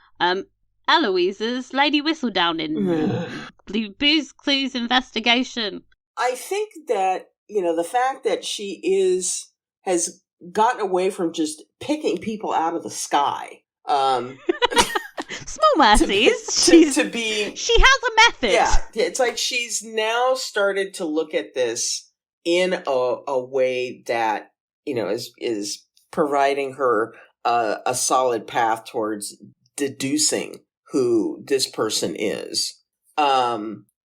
Eloise's Lady Whistledown in Booze Clues investigation. I think that, you know, the fact that she has gotten away from just picking people out of the sky. Small mercies. She has a method. Yeah, it's like she's now started to look at this in a way that, you know, is providing her a solid path towards deducing who this person is.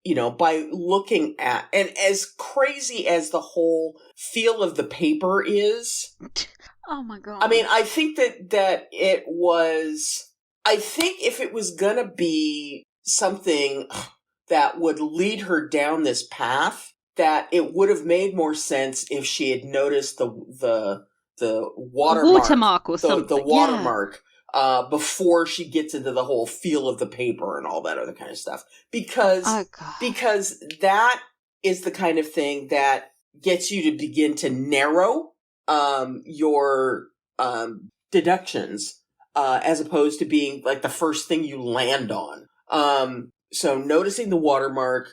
You know, by looking at, and as crazy as the whole feel of the paper is. Oh my God. I mean, I think that it was, I think if it was gonna be something that would lead her down this path, that it would have made more sense if she had noticed the watermark or something. The watermark. Before she gets into the whole feel of the paper and all that other kind of stuff. Because that is the kind of thing that gets you to begin to narrow your deductions as opposed to being like the first thing you land on. So noticing the watermark,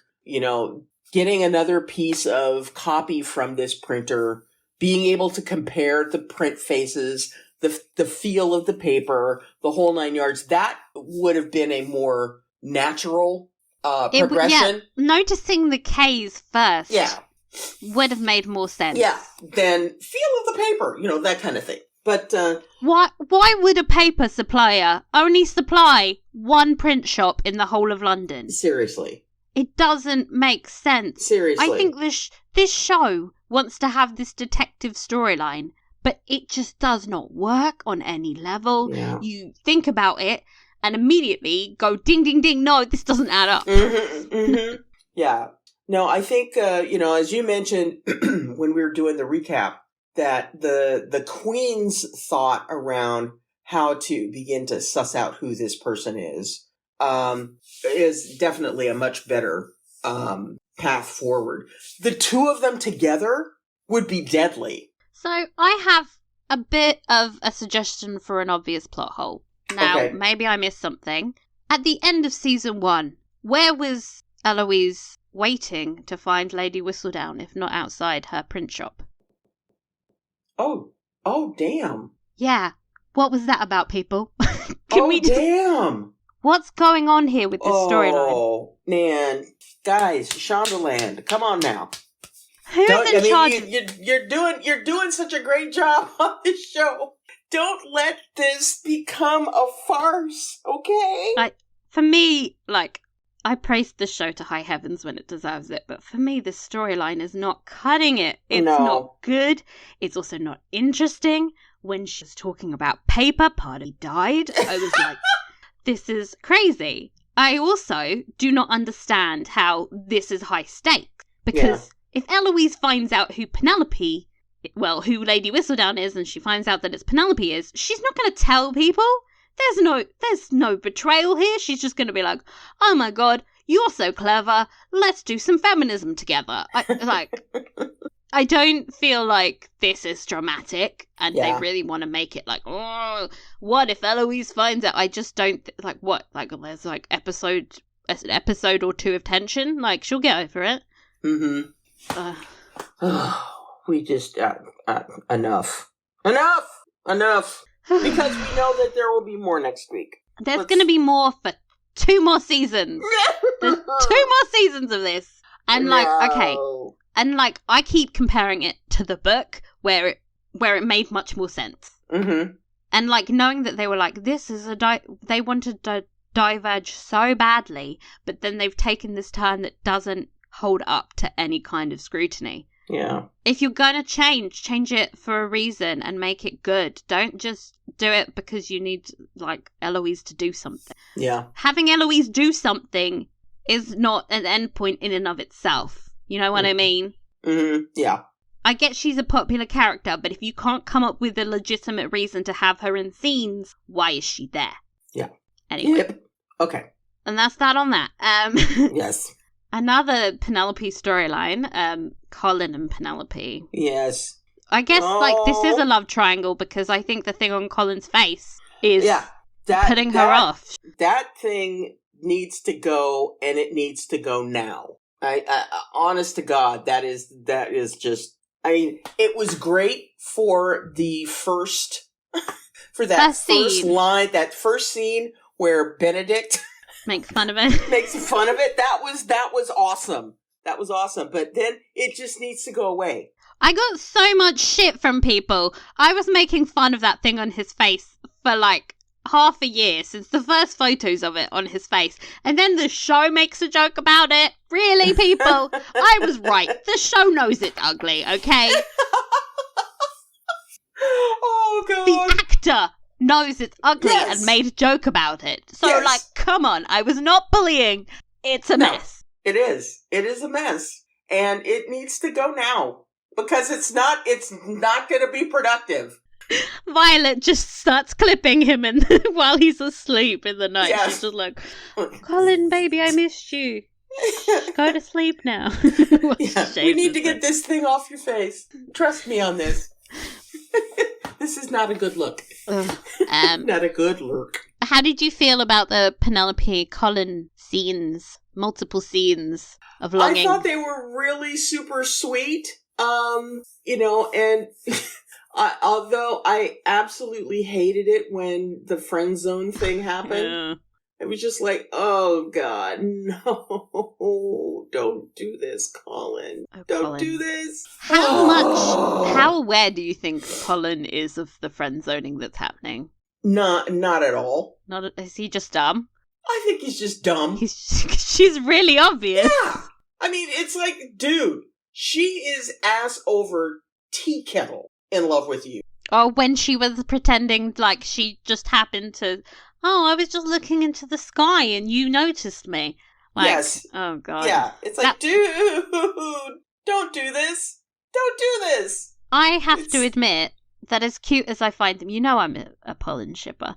getting another piece of copy from this printer, being able to compare the print faces, the feel of the paper, the whole 9 yards, that would have been a more natural progression. Noticing the K's first would have made more sense. Yeah, than feel of the paper, that kind of thing. But why would a paper supplier only supply one print shop in the whole of London? Seriously. It doesn't make sense. Seriously. I think this show wants to have this detective storyline, but it just does not work on any level. Yeah. You think about it and immediately go ding, ding, ding. No, this doesn't add up. Mm-hmm, mm-hmm. Yeah. No, I think, as you mentioned when we were doing the recap, that the Queen's thought around how to begin to suss out who this person is definitely a much better path forward. The two of them together would be deadly. So I have a bit of a suggestion for an obvious plot hole. Now, maybe I missed something. At the end of season 1, where was Eloise waiting to find Lady Whistledown, if not outside her print shop? Oh, damn. Yeah. What was that about, people? Damn. What's going on here with this storyline? Oh, man. Guys, Shondaland, come on now. Who's in charge? You're doing such a great job on this show. Don't let this become a farce, okay? For me, I praised the show to high heavens when it deserves it, but for me, this storyline is not cutting it. It's not good. It's also not interesting. When she was talking about paper, part of me died. I was like, this is crazy. I also do not understand how this is high stakes, because if Eloise finds out who who Lady Whistledown is, and she finds out that it's Penelope is, she's not going to tell people. There's no betrayal here. She's just going to be like, oh my god, you're so clever. Let's do some feminism together. I don't feel like this is dramatic, and they really want to make it like, oh, what if Eloise finds out? I just don't, there's an episode or two of tension. She'll get over it. Mm-hmm. We just, enough. Because we know that there will be more next week. There's going to be more for 2 more seasons. There's 2 more seasons of this. And okay. And I keep comparing it to the book where it made much more sense. Mm-hmm. And knowing that they were this is they wanted to diverge so badly, but then they've taken this turn that doesn't hold up to any kind of scrutiny. Yeah. If you're going to change it for a reason and make it good. Don't just do it because you need, Eloise to do something. Yeah. Having Eloise do something is not an end point in and of itself. You know what I mean? Mm-hmm. Yeah. I get she's a popular character, but if you can't come up with a legitimate reason to have her in scenes, why is she there? Yeah. Anyway. Yep. Okay. And that's that on that. Yes. Another Penelope storyline, Colin and Penelope. Yes. I guess, this is a love triangle because I think the thing on Colin's face is putting her off. That thing needs to go, and it needs to go now. I honest to God, that is just, it was great for the first, for that first line, that first scene where Benedict makes fun of it. Makes fun of it. That was awesome. That was awesome. But then it just needs to go away. I got so much shit from people. I was making fun of that thing on his face for half a year since the first photos of it on his face. And then the show makes a joke about it. Really, people? I was right. The show knows it's ugly, okay? Oh, God. The actor knows it's ugly and made a joke about it. So, come on. I was not bullying. It's a mess. It is. It is a mess. And it needs to go now. Because it's not going to be productive. Violet just starts clipping him while he's asleep in the night. Yes. She's just like, Colin, baby, I missed you. Go to sleep now. We need to get this thing off your face. Trust me on this. This is not a good look. Not a good look. How did you feel about the Penelope Colin scenes? Multiple scenes of longing. I thought they were really super sweet. And although I absolutely hated it when the friend zone thing happened. Yeah. It was just like, oh God, no, don't do this, Colin. Don't do this. How aware do you think Colin is of the friend zoning that's happening? Not at all. Is he just dumb? I think he's just dumb. She's really obvious. Yeah. I mean, it's like, dude, she is ass over tea kettle in love with you. Or when she was pretending like she just happened to, I was just looking into the sky and you noticed me. Like, yes. Oh, God. Yeah. It's like, dude, don't do this. Don't do this. I have to admit that as cute as I find them, I'm a Colin shipper.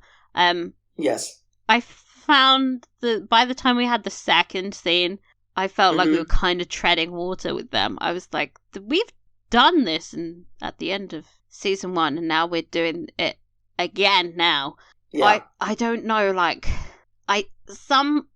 Yes. I found that by the time we had the second scene, I felt like we were kind of treading water with them. I was like, we've done this at the end of season 1, and now we're doing it again now. Yeah. I don't know, like, some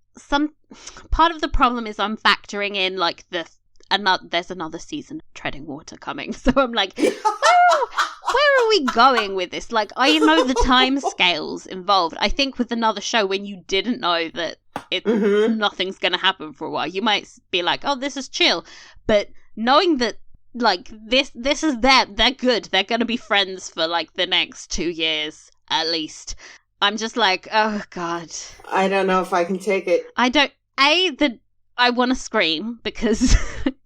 part of the problem is I'm factoring in, like, there's another season of treading water coming. So I'm like, where are we going with this? Like, I know the time scales involved. I think with another show, when you didn't know that nothing's going to happen for a while, you might be like, oh, this is chill. But knowing that, like, this is they're good. They're going to be friends for, like, the next 2 years, at least. I'm just like, oh, God. I don't know if I can take it. I want to scream because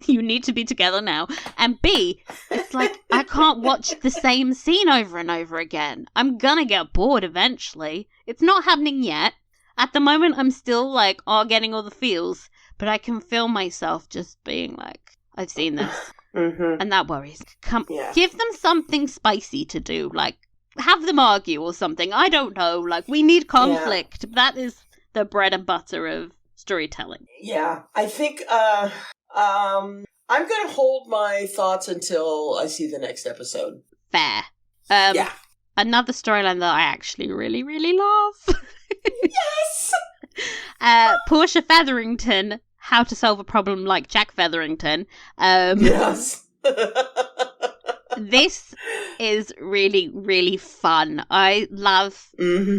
you need to be together now. And B, it's like, I can't watch the same scene over and over again. I'm gonna get bored eventually. It's not happening yet. At the moment, I'm still, like, getting all the feels. But I can feel myself just being like, I've seen this. And that worries. Give them something spicy to do. Like, have them argue or something. I don't know. Like, we need conflict. Yeah. That is the bread and butter of storytelling. Yeah, I think I'm going to hold my thoughts until I see the next episode. Fair. Another storyline that I actually really, really love. Yes! Portia Featherington, how to solve a problem like Jack Featherington. Yes. This is really, really fun. I love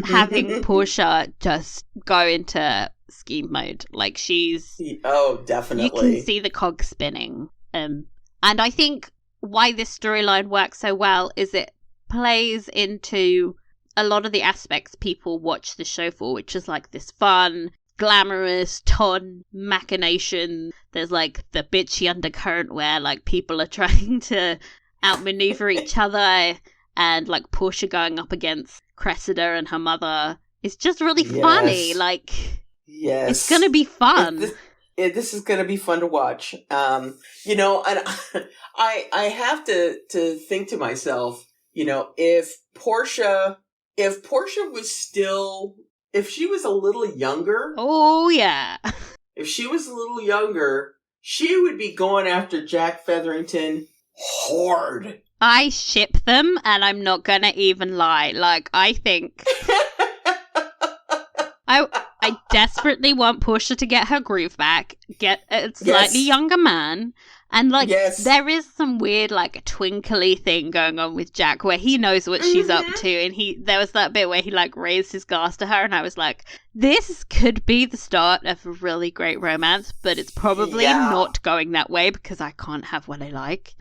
having Portia just go into scheme mode. Like, she's... Oh, definitely. You can see the cog spinning. And I think why this storyline works so well is it plays into a lot of the aspects people watch the show for, which is, like, this fun, glamorous, machination. There's, like, the bitchy undercurrent where, like, people are trying to outmaneuver each other, and, like, Portia going up against Cressida and her mother is just really funny. Like, it's gonna be fun. This is gonna be fun to watch. And I have to think to myself, if Portia was still, if she was a little younger. Oh, yeah. If she was a little younger, she would be going after Jack Featherington hard. I ship them, and I'm not gonna even lie. Like, I think I desperately want Portia to get her groove back, get a slightly younger man, and, like, there is some weird, like, twinkly thing going on with Jack where he knows what she's up to, and there was that bit where he, like, raised his glass to her, and I was like, this could be the start of a really great romance, but it's probably not going that way because I can't have what I like.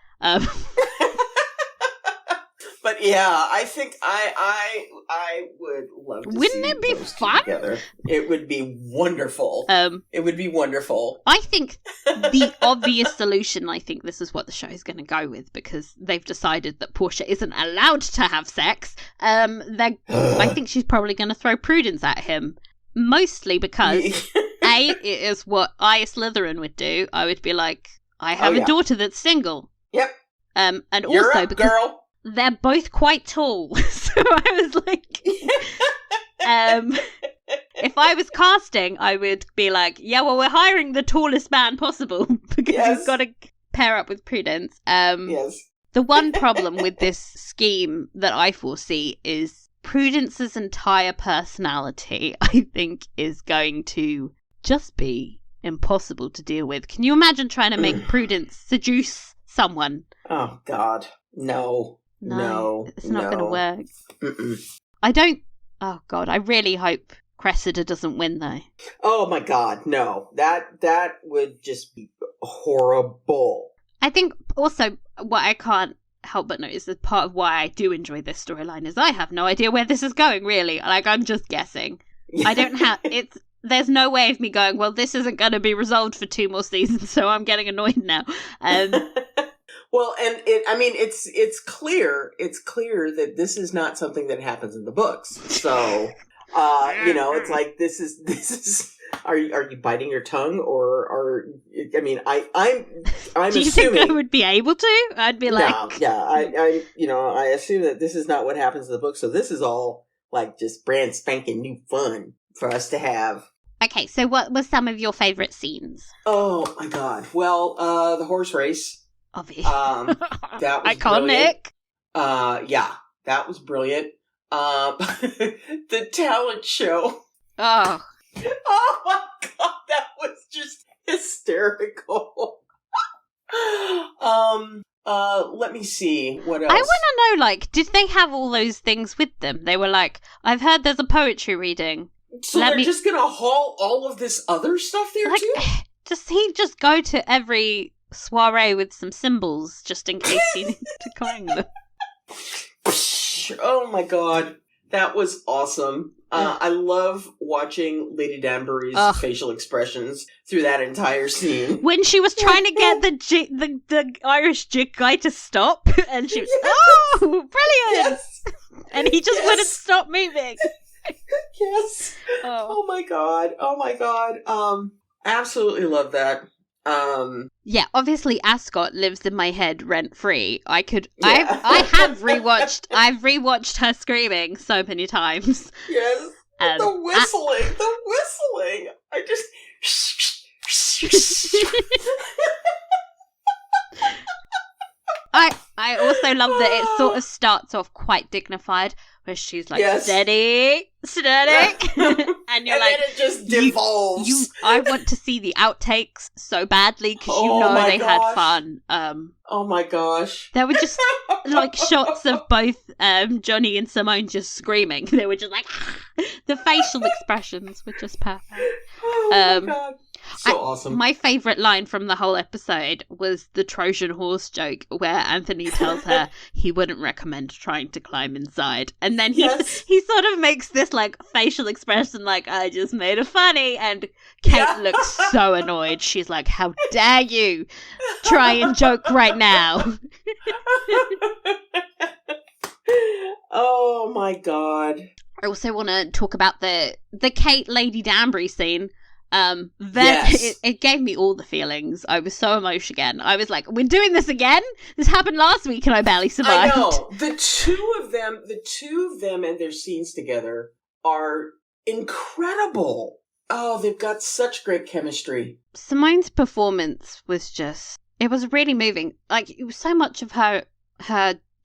But yeah, I think I would love to Wouldn't see it be those fun? Together. It would be wonderful. It would be wonderful. I think the obvious solution, I think this is what the show is going to go with, because they've decided that Portia isn't allowed to have sex. I think she's probably going to throw Prudence at him. Mostly because, it is what I, Slytherin, would do. I would be like, I have a daughter that's single. Yep. And You're also up, because girl. they're both quite tall. So I was like, if I was casting, I would be like, yeah, well, we're hiring the tallest man possible because he's got to pair up with Prudence. Yes. The one problem with this scheme that I foresee is Prudence's entire personality, I think, is going to just be impossible to deal with. Can you imagine trying to make Prudence seduce someone? Oh, God. No. It's not going to work. Mm-mm. Oh, God, I really hope Cressida doesn't win, though. Oh, my God, no. That would just be horrible. I think also what I can't help but notice is part of why I do enjoy this storyline is I have no idea where this is going, really. Like, I'm just guessing. I don't have... There's no way of me going, well, this isn't going to be resolved for 2 more seasons, so I'm getting annoyed now. Well, and it's clear that this is not something that happens in the books. So, it's like this is. Are you biting your tongue, or I'm do you assuming think I would be able to? I'd be like, I assume that this is not what happens in the book. So this is all like just brand spanking new fun for us to have. Okay, so what were some of your favorite scenes? Oh my God! Well, the horse race. Obviously. That was iconic. Brilliant. Yeah, that was brilliant. The talent show. Oh. Oh my God, that was just hysterical. Let me see what else. I want to know, like, did they have all those things with them? They were like, I've heard there's a poetry reading. So they're just gonna haul all of this other stuff there too? Does he just go to every soiree with some symbols just in case he needs to coin them? Oh my God, that was awesome. I love watching Lady Danbury's facial expressions through that entire scene. When she was trying to get the Irish jig guy to stop, and she was, oh, brilliant! Yes. And he just wouldn't stop moving. Yes. Oh my God. Absolutely love that. Yeah, obviously Ascot lives in my head rent free. I've rewatched her screaming so many times. Yes. The whistling. I just I also love that it sort of starts off quite dignified, where she's like, steady, and you're like, then it just devolves. I want to see the outtakes so badly because they had fun. Oh my gosh, there were just like shots of both Johnny and Simone just screaming. They were just like, the facial expressions were just perfect. Oh my God. So awesome. My favourite line from the whole episode was the Trojan horse joke where Anthony tells her he wouldn't recommend trying to climb inside. And then he sort of makes this like facial expression like, I just made a funny. And Kate looks so annoyed. She's like, how dare you try and joke right now? Oh my God. I also want to talk about the Kate Lady Danbury scene. It gave me all the feelings. I was so emotional again. I was like, we're doing this again? This happened last week and I barely survived. I know. The two of them and their scenes together are incredible. Oh, they've got such great chemistry. Simone's performance was it was really moving. Like, it was so much of her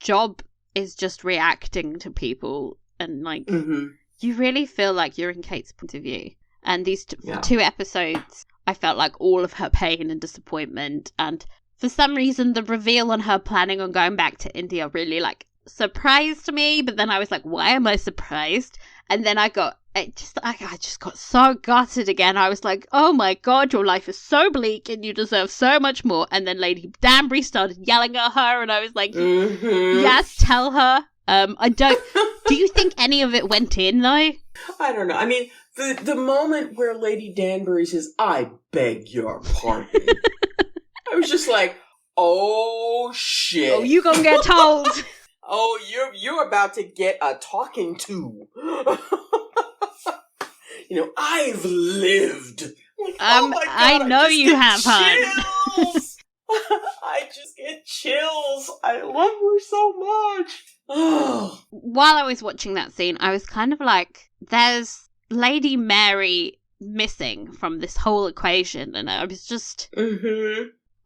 job is just reacting to people and like, you really feel like you're in Kate's point of view. And these 2 episodes, I felt like all of her pain and disappointment. And for some reason, the reveal on her planning on going back to India really like surprised me. But then I was like, why am I surprised? And then I just got so gutted again. I was like, oh my God, your life is so bleak and you deserve so much more. And then Lady Danbury started yelling at her. And I was like, yes, tell her. Do you think any of it went in though? I don't know. I mean, the moment where Lady Danbury says, I beg your pardon. I was just like, oh shit. Oh, you gonna get told. Oh, you're about to get a talking to. I've lived. Like, oh my God, I know you have, hon. I just get chills. I love her so much. Oh. While I was watching that scene, I was kind of like, there's Lady Mary missing from this whole equation, and I was just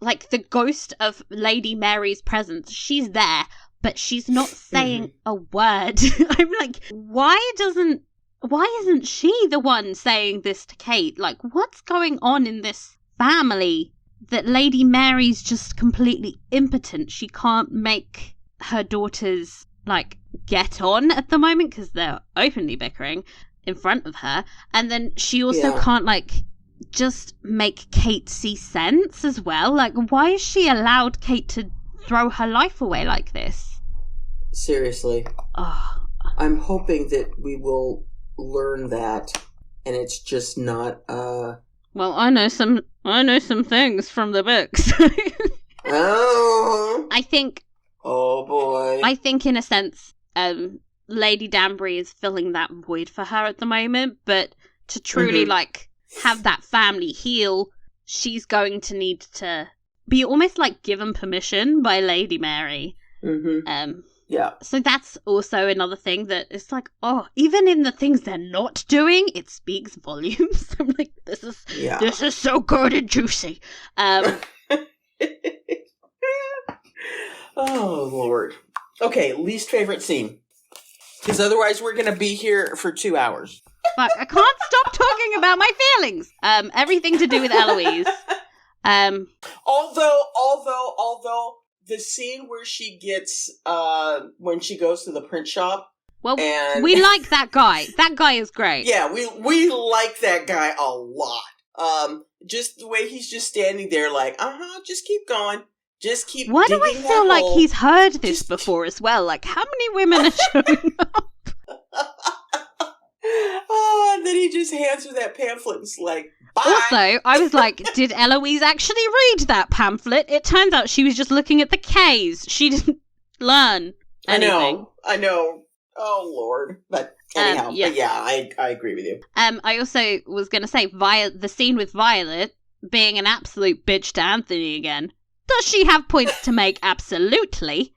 like, the ghost of Lady Mary's presence. She's there, but she's not saying a word. I'm like, why isn't she the one saying this to Kate? Like, what's going on in this family that Lady Mary's just completely impotent? She can't make her daughters, like, get on at the moment because they're openly bickering in front of her. And then she also can't, like, just make Kate see sense as well. Like, why is she allowed Kate to throw her life away like this? Seriously. Oh. I'm hoping that we will learn that, and it's just not, Well, I know some things from the books. Oh. I think... Oh, boy. I think, in a sense, Lady Danbury is filling that void for her at the moment, but to truly, like, have that family heal, she's going to need to be almost, like, given permission by Lady Mary. Yeah. So that's also another thing that is like, oh, even in the things they're not doing, it speaks volumes. I'm like, this is so good and juicy. Oh, Lord. Okay, least favorite scene. Because otherwise we're going to be here for 2 hours. Fuck, I can't stop talking about my feelings. Everything to do with Eloise. Although the scene where she gets, when she goes to the print shop. Well, we like that guy. That guy is great. Yeah, we like that guy a lot. Just the way he's just standing there like, just keep going. Just keep Why do I digging feel that like hole. he's heard this before as well? Like, how many women are showing up? Oh, and then he just hands her that pamphlet and is like, bye. Also, I was like, did Eloise actually read that pamphlet? It turns out she was just looking at the K's. She didn't learn anything. I know. Oh, Lord. But anyhow, I agree with you. I also was going to say, the scene with Violet being an absolute bitch to Anthony again. Does she have points to make? Absolutely.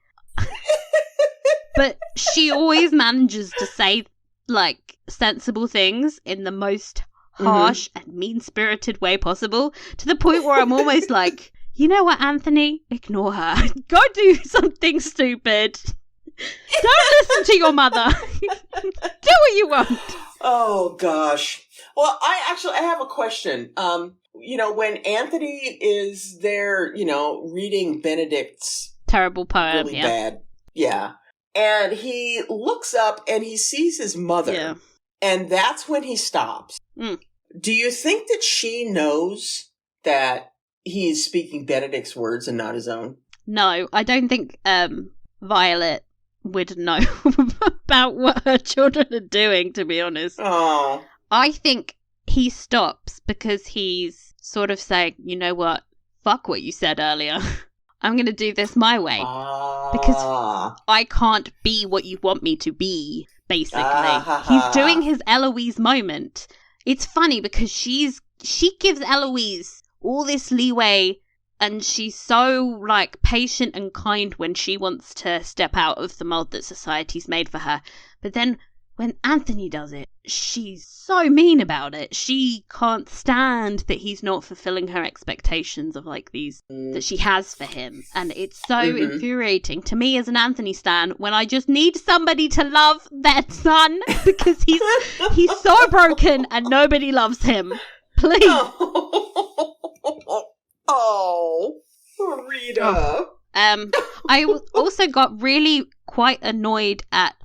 But she always manages to say, like, sensible things in the most harsh and mean-spirited way possible, to the point where I'm almost like, you know what, Anthony? Ignore her. Go do something stupid. Don't listen to your mother. Do what you want. Oh, gosh. Well, I have a question. When Anthony is there, reading Benedict's terrible poem, really bad. Yeah. And he looks up and he sees his mother. Yeah. And that's when he stops. Do you think that she knows that he's speaking Benedict's words and not his own? No, I don't think Violet would know about what her children are doing, to be honest. Oh. I think he stops because he's sort of saying, you know what, fuck what you said earlier. I'm going to do this my way. Because I can't be what you want me to be, basically. He's doing his Eloise moment. It's funny because she gives Eloise all this leeway, and she's so, like, patient and kind when she wants to step out of the mold that society's made for her. But then when Anthony does it, she's so mean about it. She can't stand that he's not fulfilling her expectations of, like, these that she has for him. And it's so infuriating to me as an Anthony stan when I just need somebody to love their son because he's so broken and nobody loves him. Please. Oh, Rita. I also got really quite annoyed at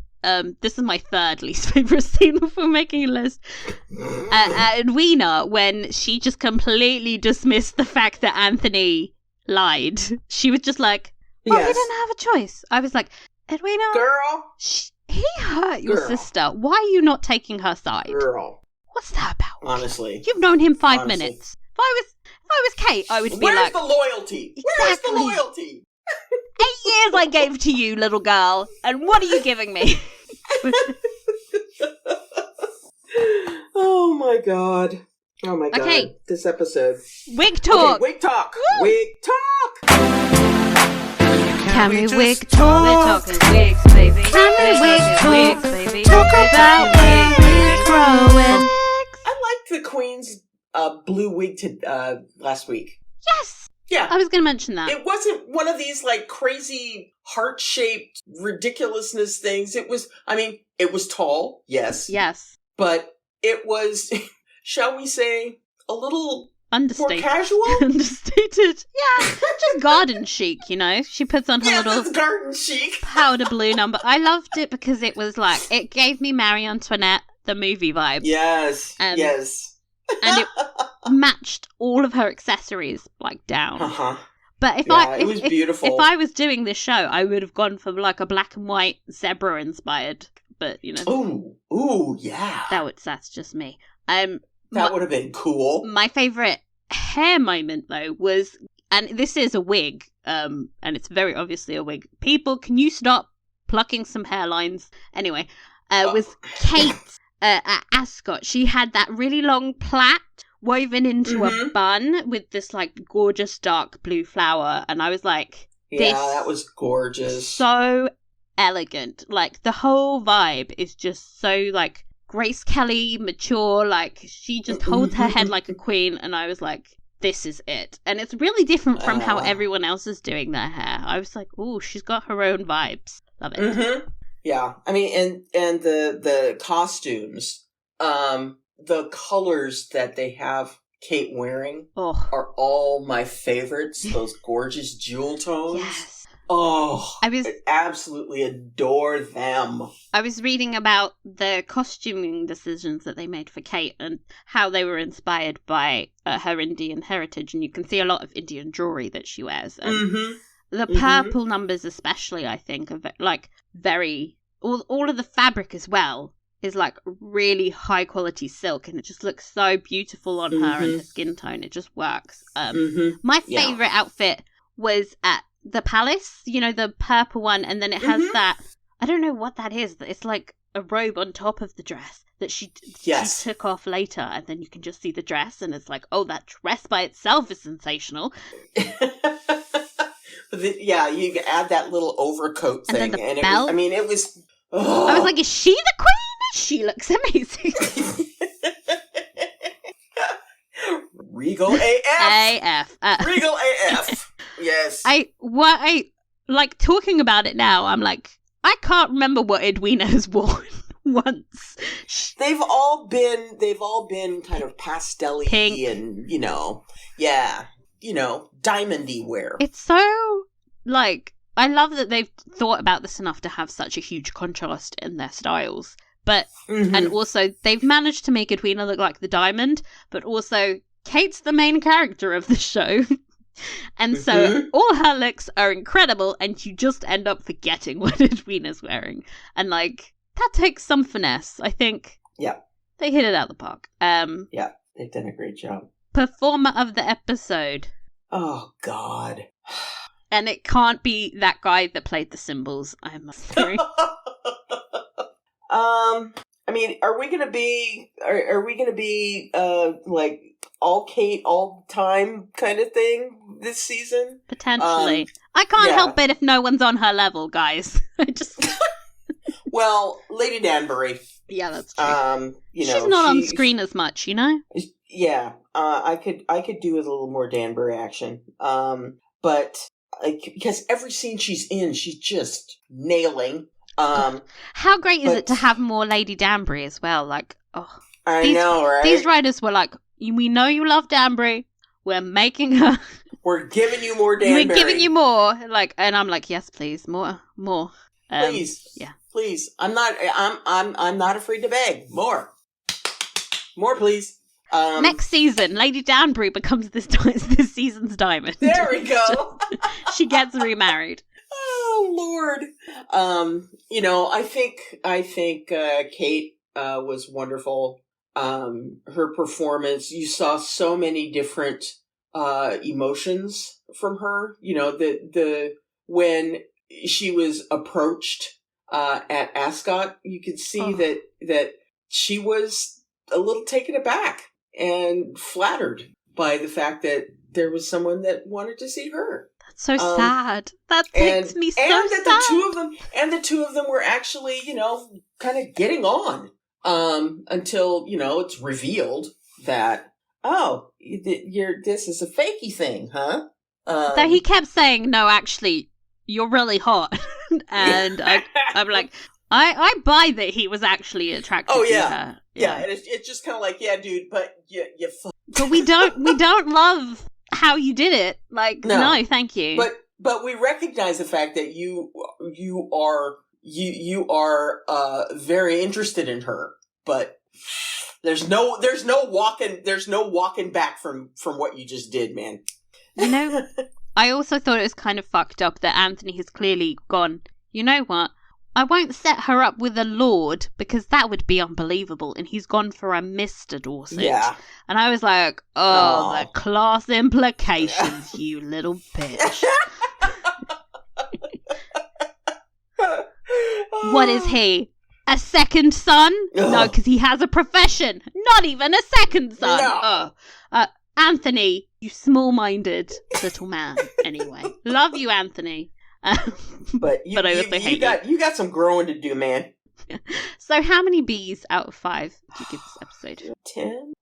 this is my third least favourite scene before making a list. Edwina, when she just completely dismissed the fact that Anthony lied. She was just like, oh, he didn't have a choice. I was like, Edwina, girl, he hurt your sister. Why are you not taking her side? Girl. What's that about? Honestly. You've known him 5 minutes. If I was Kate, I would be Where's the loyalty? Exactly. Where's the loyalty? 8 years I gave to you, little girl, and what are you giving me? Oh my God. Oh my god. Okay. This episode. Wig talk. Okay, wig talk. Wig talk. Can we wig talk? We're talking wigs, baby. Can we wig talk? Wigs, baby. Talk about wigs growing. I liked the Queen's blue wig last week. Yes. Yeah. I was going to mention that. It wasn't one of these like crazy heart-shaped ridiculousness things. It was tall, yes. Yes. But it was, shall we say, a little understated. more casual? Understated. Yeah. Just garden chic, you know? She puts on her little that's garden chic. powder blue number. I loved it because it was like, it gave me Marie Antoinette, the movie vibe. Yes. Yes. And it matched all of her accessories like down. Uh-huh. But it was beautiful. If I was doing this show, I would have gone for like a black and white zebra inspired. But you know, ooh, yeah. That's just me. That would have been cool. My favorite hair moment though was, and this is a wig, and it's very obviously a wig. People, can you stop plucking some hairlines? Anyway, was Kate. At Ascot, she had that really long plait woven into a bun with this like gorgeous dark blue flower, and I was like, "Yeah, that was gorgeous, so elegant." Like the whole vibe is just so like Grace Kelly, mature. Like she just holds her head like a queen, and I was like, "This is it." And it's really different from how everyone else is doing their hair. I was like, "Oh, she's got her own vibes." Love it. Mm-hmm. Yeah, I mean, and the costumes, the colors that they have Kate wearing are all my favorites. Those gorgeous jewel tones. Yes. Oh, I absolutely adore them. I was reading about the costuming decisions that they made for Kate and how they were inspired by her Indian heritage, and you can see a lot of Indian jewelry that she wears. And the purple numbers especially, I think, are like very... All of the fabric as well is like really high quality silk, and it just looks so beautiful on her and her skin tone. It just works. My favourite outfit was at the palace, you know, the purple one, and then it has that... I don't know what that is. It's like a robe on top of the dress that she took off later, and then you can just see the dress, and it's like, oh, that dress by itself is sensational. You can add that little overcoat thing, and it was, it was. I was like, is she the queen? She looks amazing. Regal AF. Regal AF. Yes. I like talking about it now. I'm like, I can't remember what Edwina has worn once. They've all been kind of pastel-y pink and diamondy wear. It's so like, I love that they've thought about this enough to have such a huge contrast in their styles. But and also they've managed to make Edwina look like the diamond, but also Kate's the main character of the show. And so all her looks are incredible, and you just end up forgetting what Edwina's wearing. And like, that takes some finesse. I think they hit it out the park. Yeah, they've done a great job. Performer of the episode. Oh God. And it can't be that guy that played the cymbals, I'm sorry. I mean, are we gonna be like all Kate all time kind of thing this season? Potentially. I can't help it if no one's on her level, guys. I just Well, Lady Danbury. Yeah, that's true. She's not on screen as much, you know? Yeah. I could do with a little more Danbury action. But because every scene she's in, she's just nailing. How great is it to have more Lady Danbury as well? Like, I know, right? These writers were like, we know you love Danbury. We're making her. We're giving you more Danbury. We're giving you more. Like, and I'm like, yes, please, more. Please, yeah, please. I'm not afraid to beg. More, please. Next season, Lady Danbury becomes this season's diamond. There we go. She gets remarried. Oh Lord. I think Kate was wonderful. Her performance, you saw so many different emotions from her. You know, the when she was approached at Ascot, you could see that she was a little taken aback. and flattered by the fact that there was someone that wanted to see her. That's so sad. That makes me so sad. sad. The two of them were actually, kind of getting on until, it's revealed that, this is a fakey thing, huh? Though he kept saying, no, actually, you're really hot. And I'm like, I buy that he was actually attracted to her. Yeah, and it's just kind of like, yeah, dude, but you But we don't love how you did it. Like, no thank you. But we recognize the fact that you are very interested in her, but there's no walking back from what you just did, man. I also thought it was kind of fucked up that Anthony has clearly gone, you know what? I won't set her up with a lord because that would be unbelievable. And he's gone for a Mr. Dorset. Yeah. And I was like, the class implications, you little bitch. What is he? A second son? Ugh. No, because he has a profession. Not even a second son. No. Anthony, you small-minded little man. Anyway, love you, Anthony. But I also hate you. You got some growing to do, man. So, how many B's out of 5 did you give this episode? 10.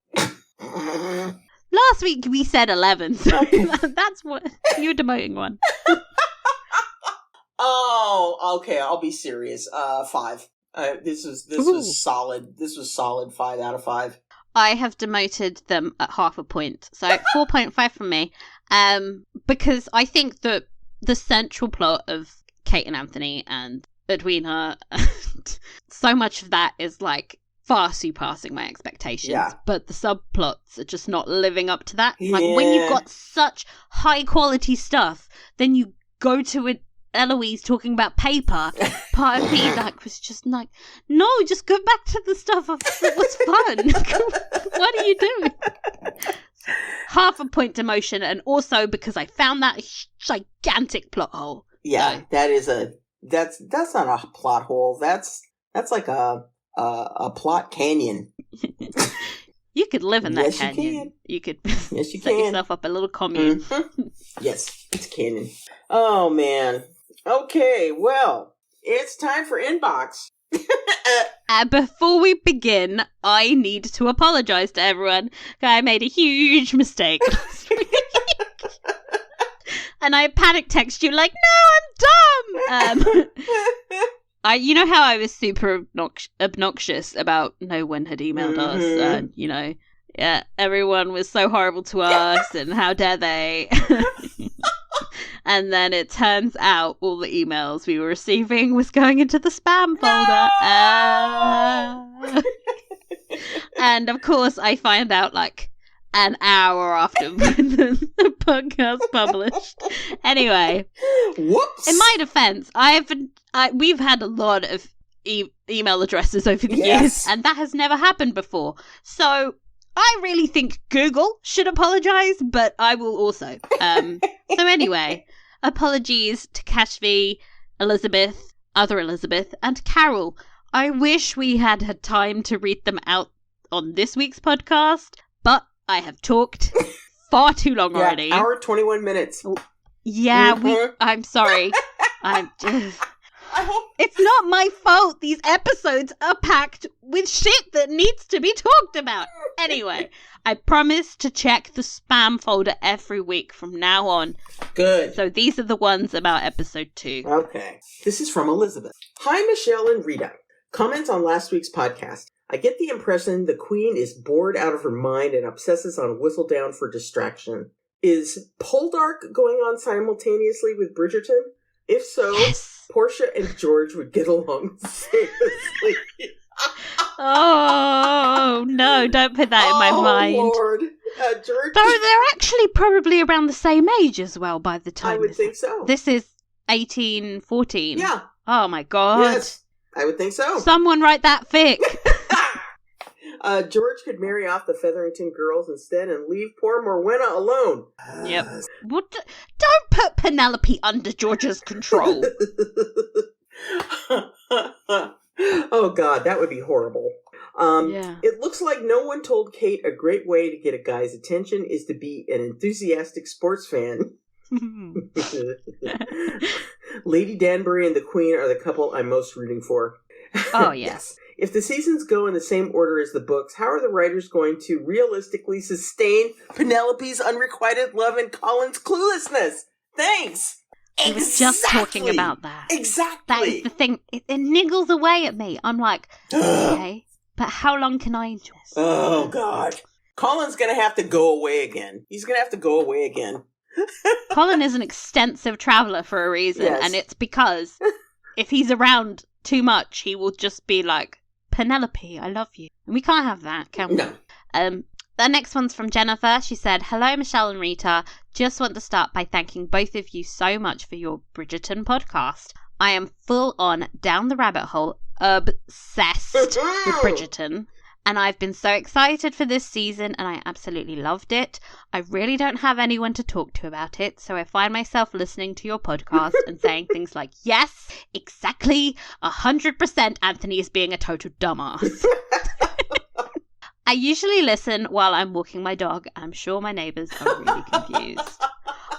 Last week we said 11, so that's what you're demoting one. Oh, okay. I'll be serious. 5. This was solid. This was solid. 5 out of 5. I have demoted them at half a point, so 4.5 from me. Because I think that the central plot of Kate and Anthony and Edwina, so much of that is like far surpassing my expectations. Yeah. But the subplots are just not living up to that. Yeah. Like when you've got such high quality stuff, then you go to Eloise talking about paper. Part of me was just like, no, just go back to the stuff that was fun. What are you doing? Half a point demotion, and also because I found that gigantic plot hole. Yeah, so. That's not a plot hole. That's like a plot canyon. You could live in that canyon. You could set yourself up a little commune. Mm-hmm. Yes, it's a canyon. Oh man. Okay, well, it's time for Inbox. Before we begin, I need to apologize to everyone. I made a huge mistake last week. And I panic text you like, no, I'm dumb. You know how I was super obnoxious about no one had emailed us, and everyone was so horrible to us, and how dare they? And then it turns out all the emails we were receiving was going into the spam folder. And of course, I find out like an hour after the podcast published. Anyway, whoops. In my defense, we've had a lot of email addresses over the years, and that has never happened before. So I really think Google should apologize, but I will also. So anyway, apologies to Kashvi, Elizabeth, other Elizabeth, and Carol. I wish we had time to read them out on this week's podcast, but I have talked far too long already. Hour 21 minutes. Yeah, I'm sorry. It's not my fault these episodes are packed with shit that needs to be talked about. Anyway, I promise to check the spam folder every week from now on. Good. So these are the ones about episode 2. Okay. This is from Elizabeth. Hi, Michele and Rita. Comments on last week's podcast. I get the impression the Queen is bored out of her mind and obsesses on Whistledown for distraction. Is Poldark going on simultaneously with Bridgerton? If so, yes. Portia and George would get along seamlessly. Oh, no, don't put that in my mind. Oh, Lord. George... Though they're actually probably around the same age as well by the time. I would think so. This is 1814. Yeah. Oh, my God. Yes, I would think so. Someone write that fic. George could marry off the Featherington girls instead and leave poor Morwenna alone. Yep. Don't put Penelope under George's control. Oh, God, that would be horrible. It looks like no one told Kate a great way to get a guy's attention is to be an enthusiastic sports fan. Lady Danbury and the Queen are the couple I'm most rooting for. Oh, yes. If the seasons go in the same order as the books, how are the writers going to realistically sustain Penelope's unrequited love and Colin's cluelessness? Thanks! I was just talking about that. Exactly! That is the thing. It niggles away at me. I'm like, okay, but how long can I enjoy this? Oh, God. Colin's gonna have to go away again. He's gonna have to go away again. Colin is an extensive traveller for a reason, and it's because if he's around too much, he will just be like, Penelope, I love you. And we can't have that, can we? No. The next one's from Jennifer. She said, hello, Michele and Rita. Just want to start by thanking both of you so much for your Bridgerton podcast. I am full on down the rabbit hole, obsessed with Bridgerton. And I've been so excited for this season, and I absolutely loved it. I really don't have anyone to talk to about it, so I find myself listening to your podcast and saying things like, yes, exactly, 100% Anthony is being a total dumbass. I usually listen while I'm walking my dog, and I'm sure my neighbours are really confused.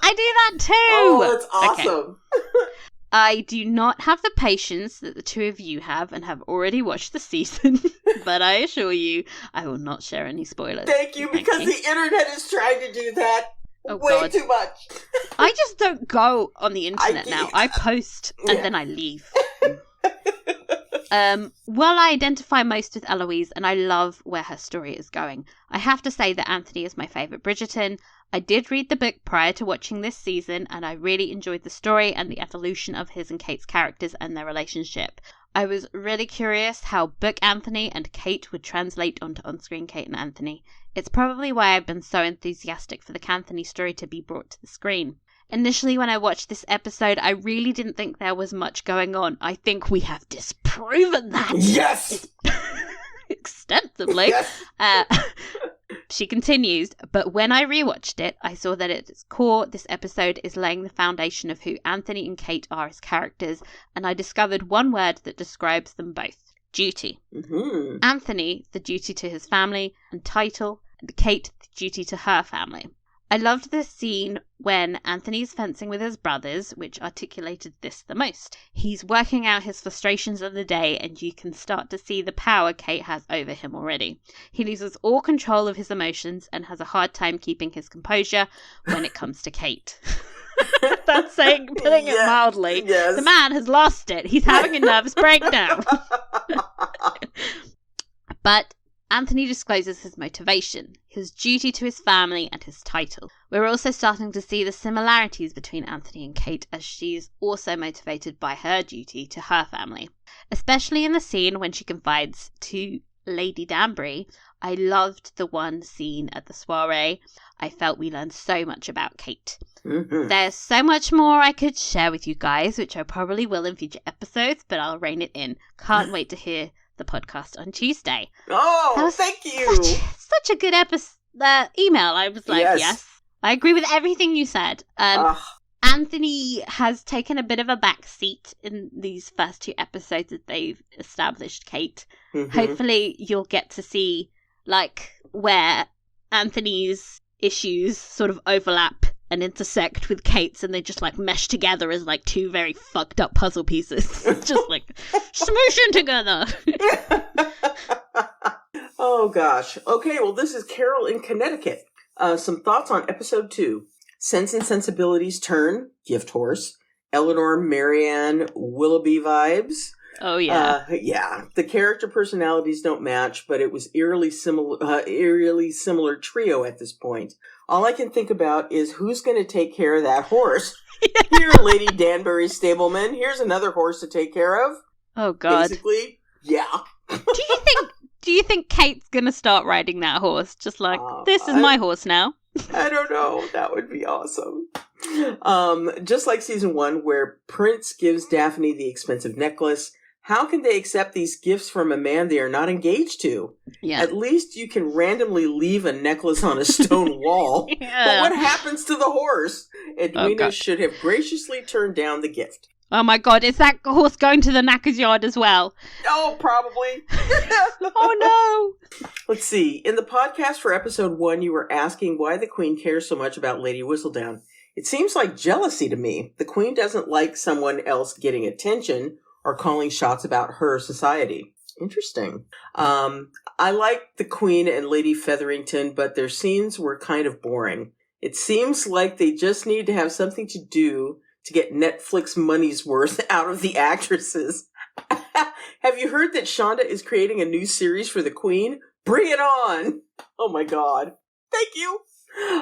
I do that too! Oh, that's awesome. Okay. I do not have the patience that the two of you have and have already watched the season, but I assure you, I will not share any spoilers. Thank you, because the internet is trying to do that way too much. I just don't go on the internet now. I post and then I leave. Well, I identify most with Eloise, and I love where her story is going. I have to say that Anthony is my favourite Bridgerton. I did read the book prior to watching this season, and I really enjoyed the story and the evolution of his and Kate's characters and their relationship. I was really curious how book Anthony and Kate would translate onto on-screen Kate and Anthony. It's probably why I've been so enthusiastic for the Canthony story to be brought to the screen. Initially, when I watched this episode, I really didn't think there was much going on. I think we have disproven that. Yes! Extensively. Yes. She continues, but when I rewatched it, I saw that at its core, this episode is laying the foundation of who Anthony and Kate are as characters, and I discovered one word that describes them both. Duty. Mm-hmm. Anthony, the duty to his family and title, and Kate, the duty to her family. I loved this scene when Anthony's fencing with his brothers, which articulated this the most. He's working out his frustrations of the day, and you can start to see the power Kate has over him already. He loses all control of his emotions and has a hard time keeping his composure when it comes to Kate. That's putting it mildly. Yes. The man has lost it. He's having a nervous breakdown. But Anthony discloses his motivation, his duty to his family, and his title. We're also starting to see the similarities between Anthony and Kate, as she's also motivated by her duty to her family. Especially in the scene when she confides to Lady Danbury. I loved the one scene at the soiree. I felt we learned so much about Kate. Mm-hmm. There's so much more I could share with you guys, which I probably will in future episodes, but I'll rein it in. Can't wait to hear the podcast on Tuesday. Oh, thank you. Such a good email. I was like, yes, I agree with everything you said. Anthony has taken a bit of a back seat in these first two episodes that they've established Kate. Mm-hmm. Hopefully you'll get to see where Anthony's issues sort of overlap and intersect with Kate's, and they just mesh together as two very fucked up puzzle pieces. Just smooshing together. Oh gosh. Okay, well this is Carol in Connecticut. Some thoughts on episode 2. Sense and Sensibilities turn, gift horse. Eleanor, Marianne, Willoughby vibes. Oh yeah. The character personalities don't match, but it was eerily similar trio at this point. All I can think about is who's going to take care of that horse. Here, Lady Danbury's stableman. Here's another horse to take care of. Oh God. Basically, yeah. Do you think Kate's going to start riding that horse? Just this is my horse now. I don't know. That would be awesome. Just like season 1, where Prince gives Daphne the expensive necklace. How can they accept these gifts from a man they are not engaged to? Yeah. At least you can randomly leave a necklace on a stone wall. Yeah. But what happens to the horse? Edwina should have graciously turned down the gift. Oh my god, is that horse going to the knacker's yard as well? Oh, probably. Oh no! Let's see. In the podcast for episode 1, you were asking why the Queen cares so much about Lady Whistledown. It seems like jealousy to me. The Queen doesn't like someone else getting attention or calling shots about her society. Interesting. I like the Queen and Lady Featherington, but their scenes were kind of boring. It seems like they just need to have something to do to get Netflix money's worth out of the actresses. Have you heard that Shonda is creating a new series for the Queen? Bring it on! Oh my god. Thank you!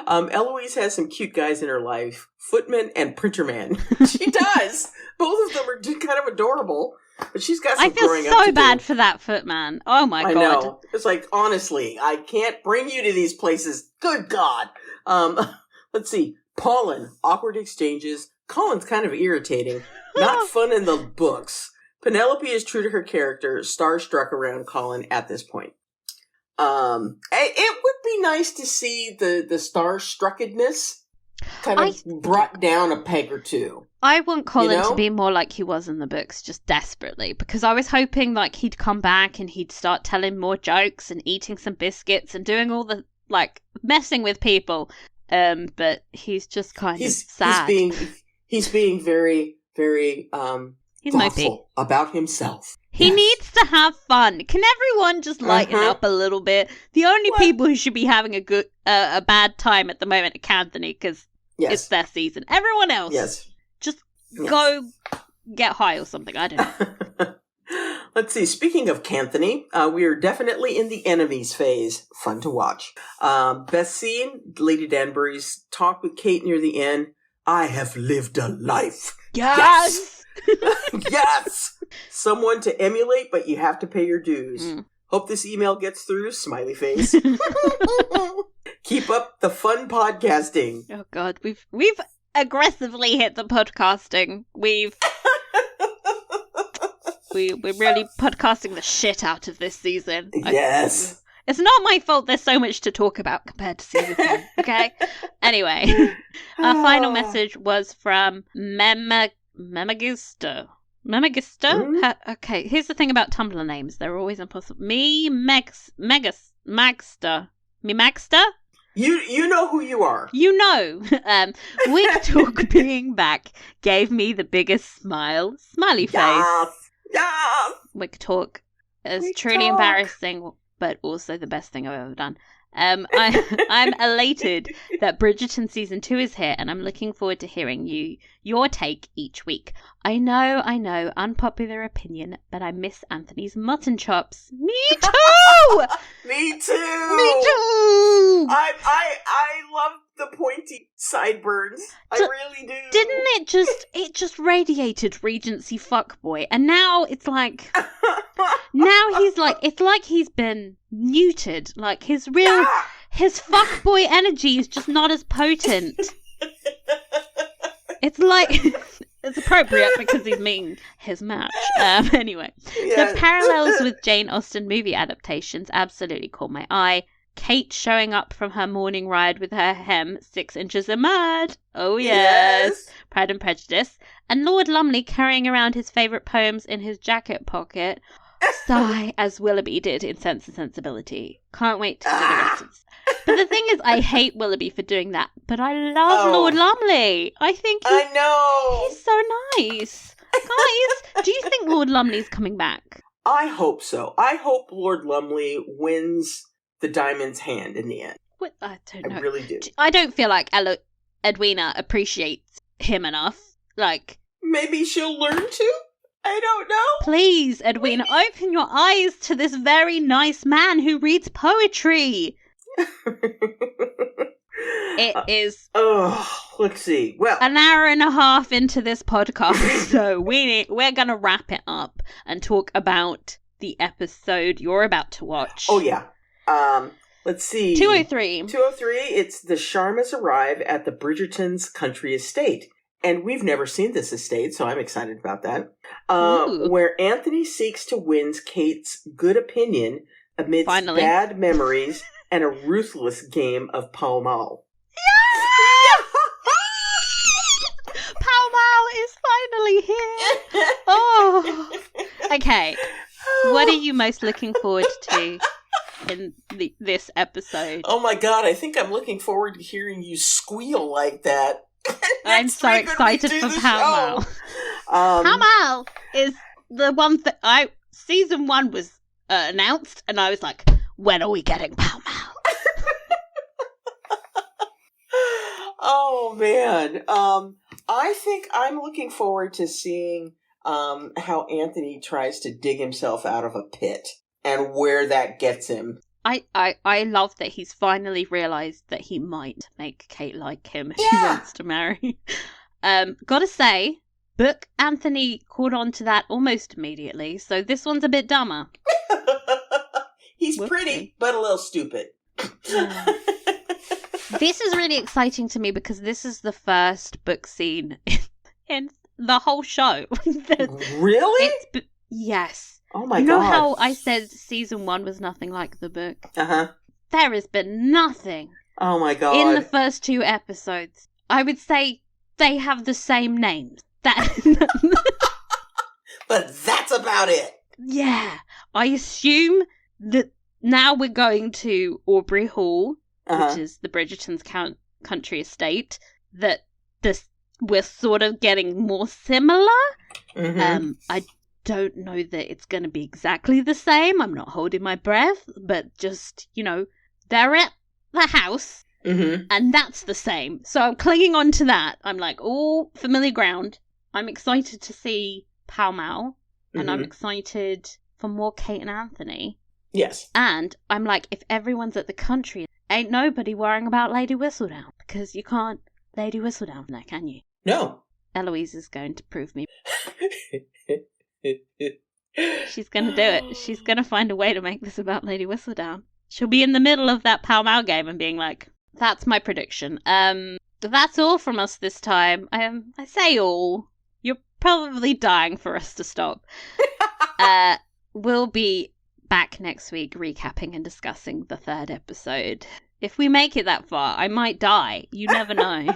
Eloise has some cute guys in her life. Footman and Printerman. She does! Both of them are just kind of adorable. But she's got some growing up to do. I feel so bad for that Footman. Oh my god. I know. It's like, honestly, I can't bring you to these places. Good God. Let's see. Colin, awkward exchanges. Colin's kind of irritating. Not fun in the books. Penelope is true to her character, starstruck around Colin at this point. It would be nice to see the starstruckedness kind of brought down a peg or two. I want Colin to be more like he was in the books, just desperately, because I was hoping like he'd come back and he'd start telling more jokes and eating some biscuits and doing all the like messing with people. But he's just kind of sad. He's being very, very he's thoughtful about himself. He needs to have fun. Can everyone just lighten up a little bit? The only people who should be having a bad time at the moment are Anthony, because it's their season. Everyone else, just go get high or something. I don't know. Let's see. Speaking of Anthony, we are definitely in the enemies phase. Fun to watch. Best scene, Lady Danbury's talk with Kate near the end. I have lived a life. Yes! Yes! Someone to emulate, but you have to pay your dues. Hope this email gets through. Smiley face. Keep up the fun podcasting. Oh God, we've aggressively hit the podcasting. We're really podcasting the shit out of this season. Yes. It's not my fault there's so much to talk about compared to season 1, okay? Anyway, our final message was from Memagister. Memagister? Okay, here's the thing about Tumblr names. They're always impossible. Magster. You know who you are. You know. Week Talk being back gave me the biggest smile. Smiley face. Yes. Wick Talk is truly embarrassing, but also the best thing I've ever done. I'm elated that Bridgerton season 2 is here, and I'm looking forward to hearing your take each week. I know, unpopular opinion, but I miss Anthony's mutton chops. Me too. Me too. Me too. I love the pointy sideburns. I really do. Didn't it just radiated Regency fuckboy, and now it's like it's like he's been neutered. Like his fuckboy energy is just not as potent. It's like it's appropriate because he's meeting his match. Anyway, the parallels with Jane Austen movie adaptations absolutely caught my eye. Kate showing up from her morning ride with her hem 6 inches of mud. Oh yes. Pride and Prejudice. And Lord Lumley carrying around his favourite poems in his jacket pocket. Sigh, as Willoughby did in Sense and Sensibility. Can't wait to do the rest of this. But the thing is, I hate Willoughby for doing that. But I love Lord Lumley. I think he's so nice. Guys, do you think Lord Lumley's coming back? I hope so. I hope Lord Lumley wins the Diamond's Hand in the end. I don't know. I really do. I don't feel like Edwina appreciates him enough. Like, maybe she'll learn to? I don't know. Please, Edwina, open your eyes to this very nice man who reads poetry. It is. Let's see. Well, an hour and a half into this podcast, so we're gonna wrap it up and talk about the episode you're about to watch. Oh yeah. Let's see. 203. It's the Sharmas arrive at the Bridgerton's country estate. And we've never seen this estate, so I'm excited about that. Where Anthony seeks to win Kate's good opinion amidst bad memories and a ruthless game of Pall Mall. Pall Mall is finally here. Oh. Okay. What are you most looking forward to in this episode? Oh my god, I think I'm looking forward to hearing you squeal like that. I'm so excited for Pow Mal. Pow Mal is the one that season 1 was announced, and I was like, when are we getting Pow Mal? Oh man. I think I'm looking forward to seeing how Anthony tries to dig himself out of a pit and where that gets him. I love that he's finally realised that he might make Kate like him if he wants to marry. Gotta say, book Anthony caught on to that almost immediately, so this one's a bit dumber. He's pretty, but a little stupid. This is really exciting to me because this is the first book scene in the whole show. Really? Yes. Oh my god. You know how I said season 1 was nothing like the book? Uh-huh. There has been nothing. Oh my god. In the first 2 episodes. I would say they have the same names. But that's about it. Yeah. I assume that now we're going to Aubrey Hall, which is the Bridgerton's country estate, that we're sort of getting more similar. Mm-hmm. I don't know that it's going to be exactly the same. I'm not holding my breath, but just, they're at the house, and that's the same. So I'm clinging on to that. I'm like, all familiar ground. I'm excited to see Pow Mal, and I'm excited for more Kate and Anthony. Yes. And I'm like, if everyone's at the country, ain't nobody worrying about Lady Whistledown, because you can't Lady Whistledown there, can you? No. Eloise is going to prove me. She's going to do it. She's going to find a way to make this about Lady Whistledown. She'll be in the middle of that Pow Mal game and being like, that's my prediction. That's all from us this time. I say all. You're probably dying for us to stop. We'll be back next week recapping and discussing the 3rd episode. If we make it that far, I might die. You never know.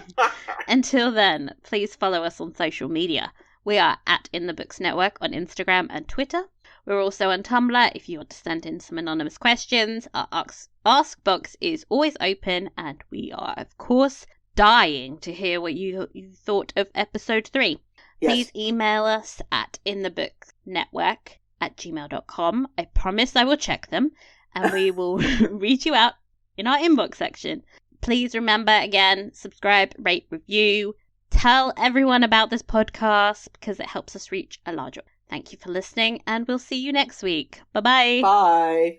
Until then, please follow us on social media. We are at In the Books Network on Instagram and Twitter. We're also on Tumblr if you want to send in some anonymous questions. Our Ask box is always open, and we are, of course, dying to hear what you thought of episode 3. Yes. Please email us at inthebooksnetwork@gmail.com. I promise I will check them, and we will read you out in our inbox section. Please remember, again, subscribe, rate, review, tell everyone about this podcast because it helps us reach a larger. Thank you for listening, and we'll see you next week. Bye-bye. Bye.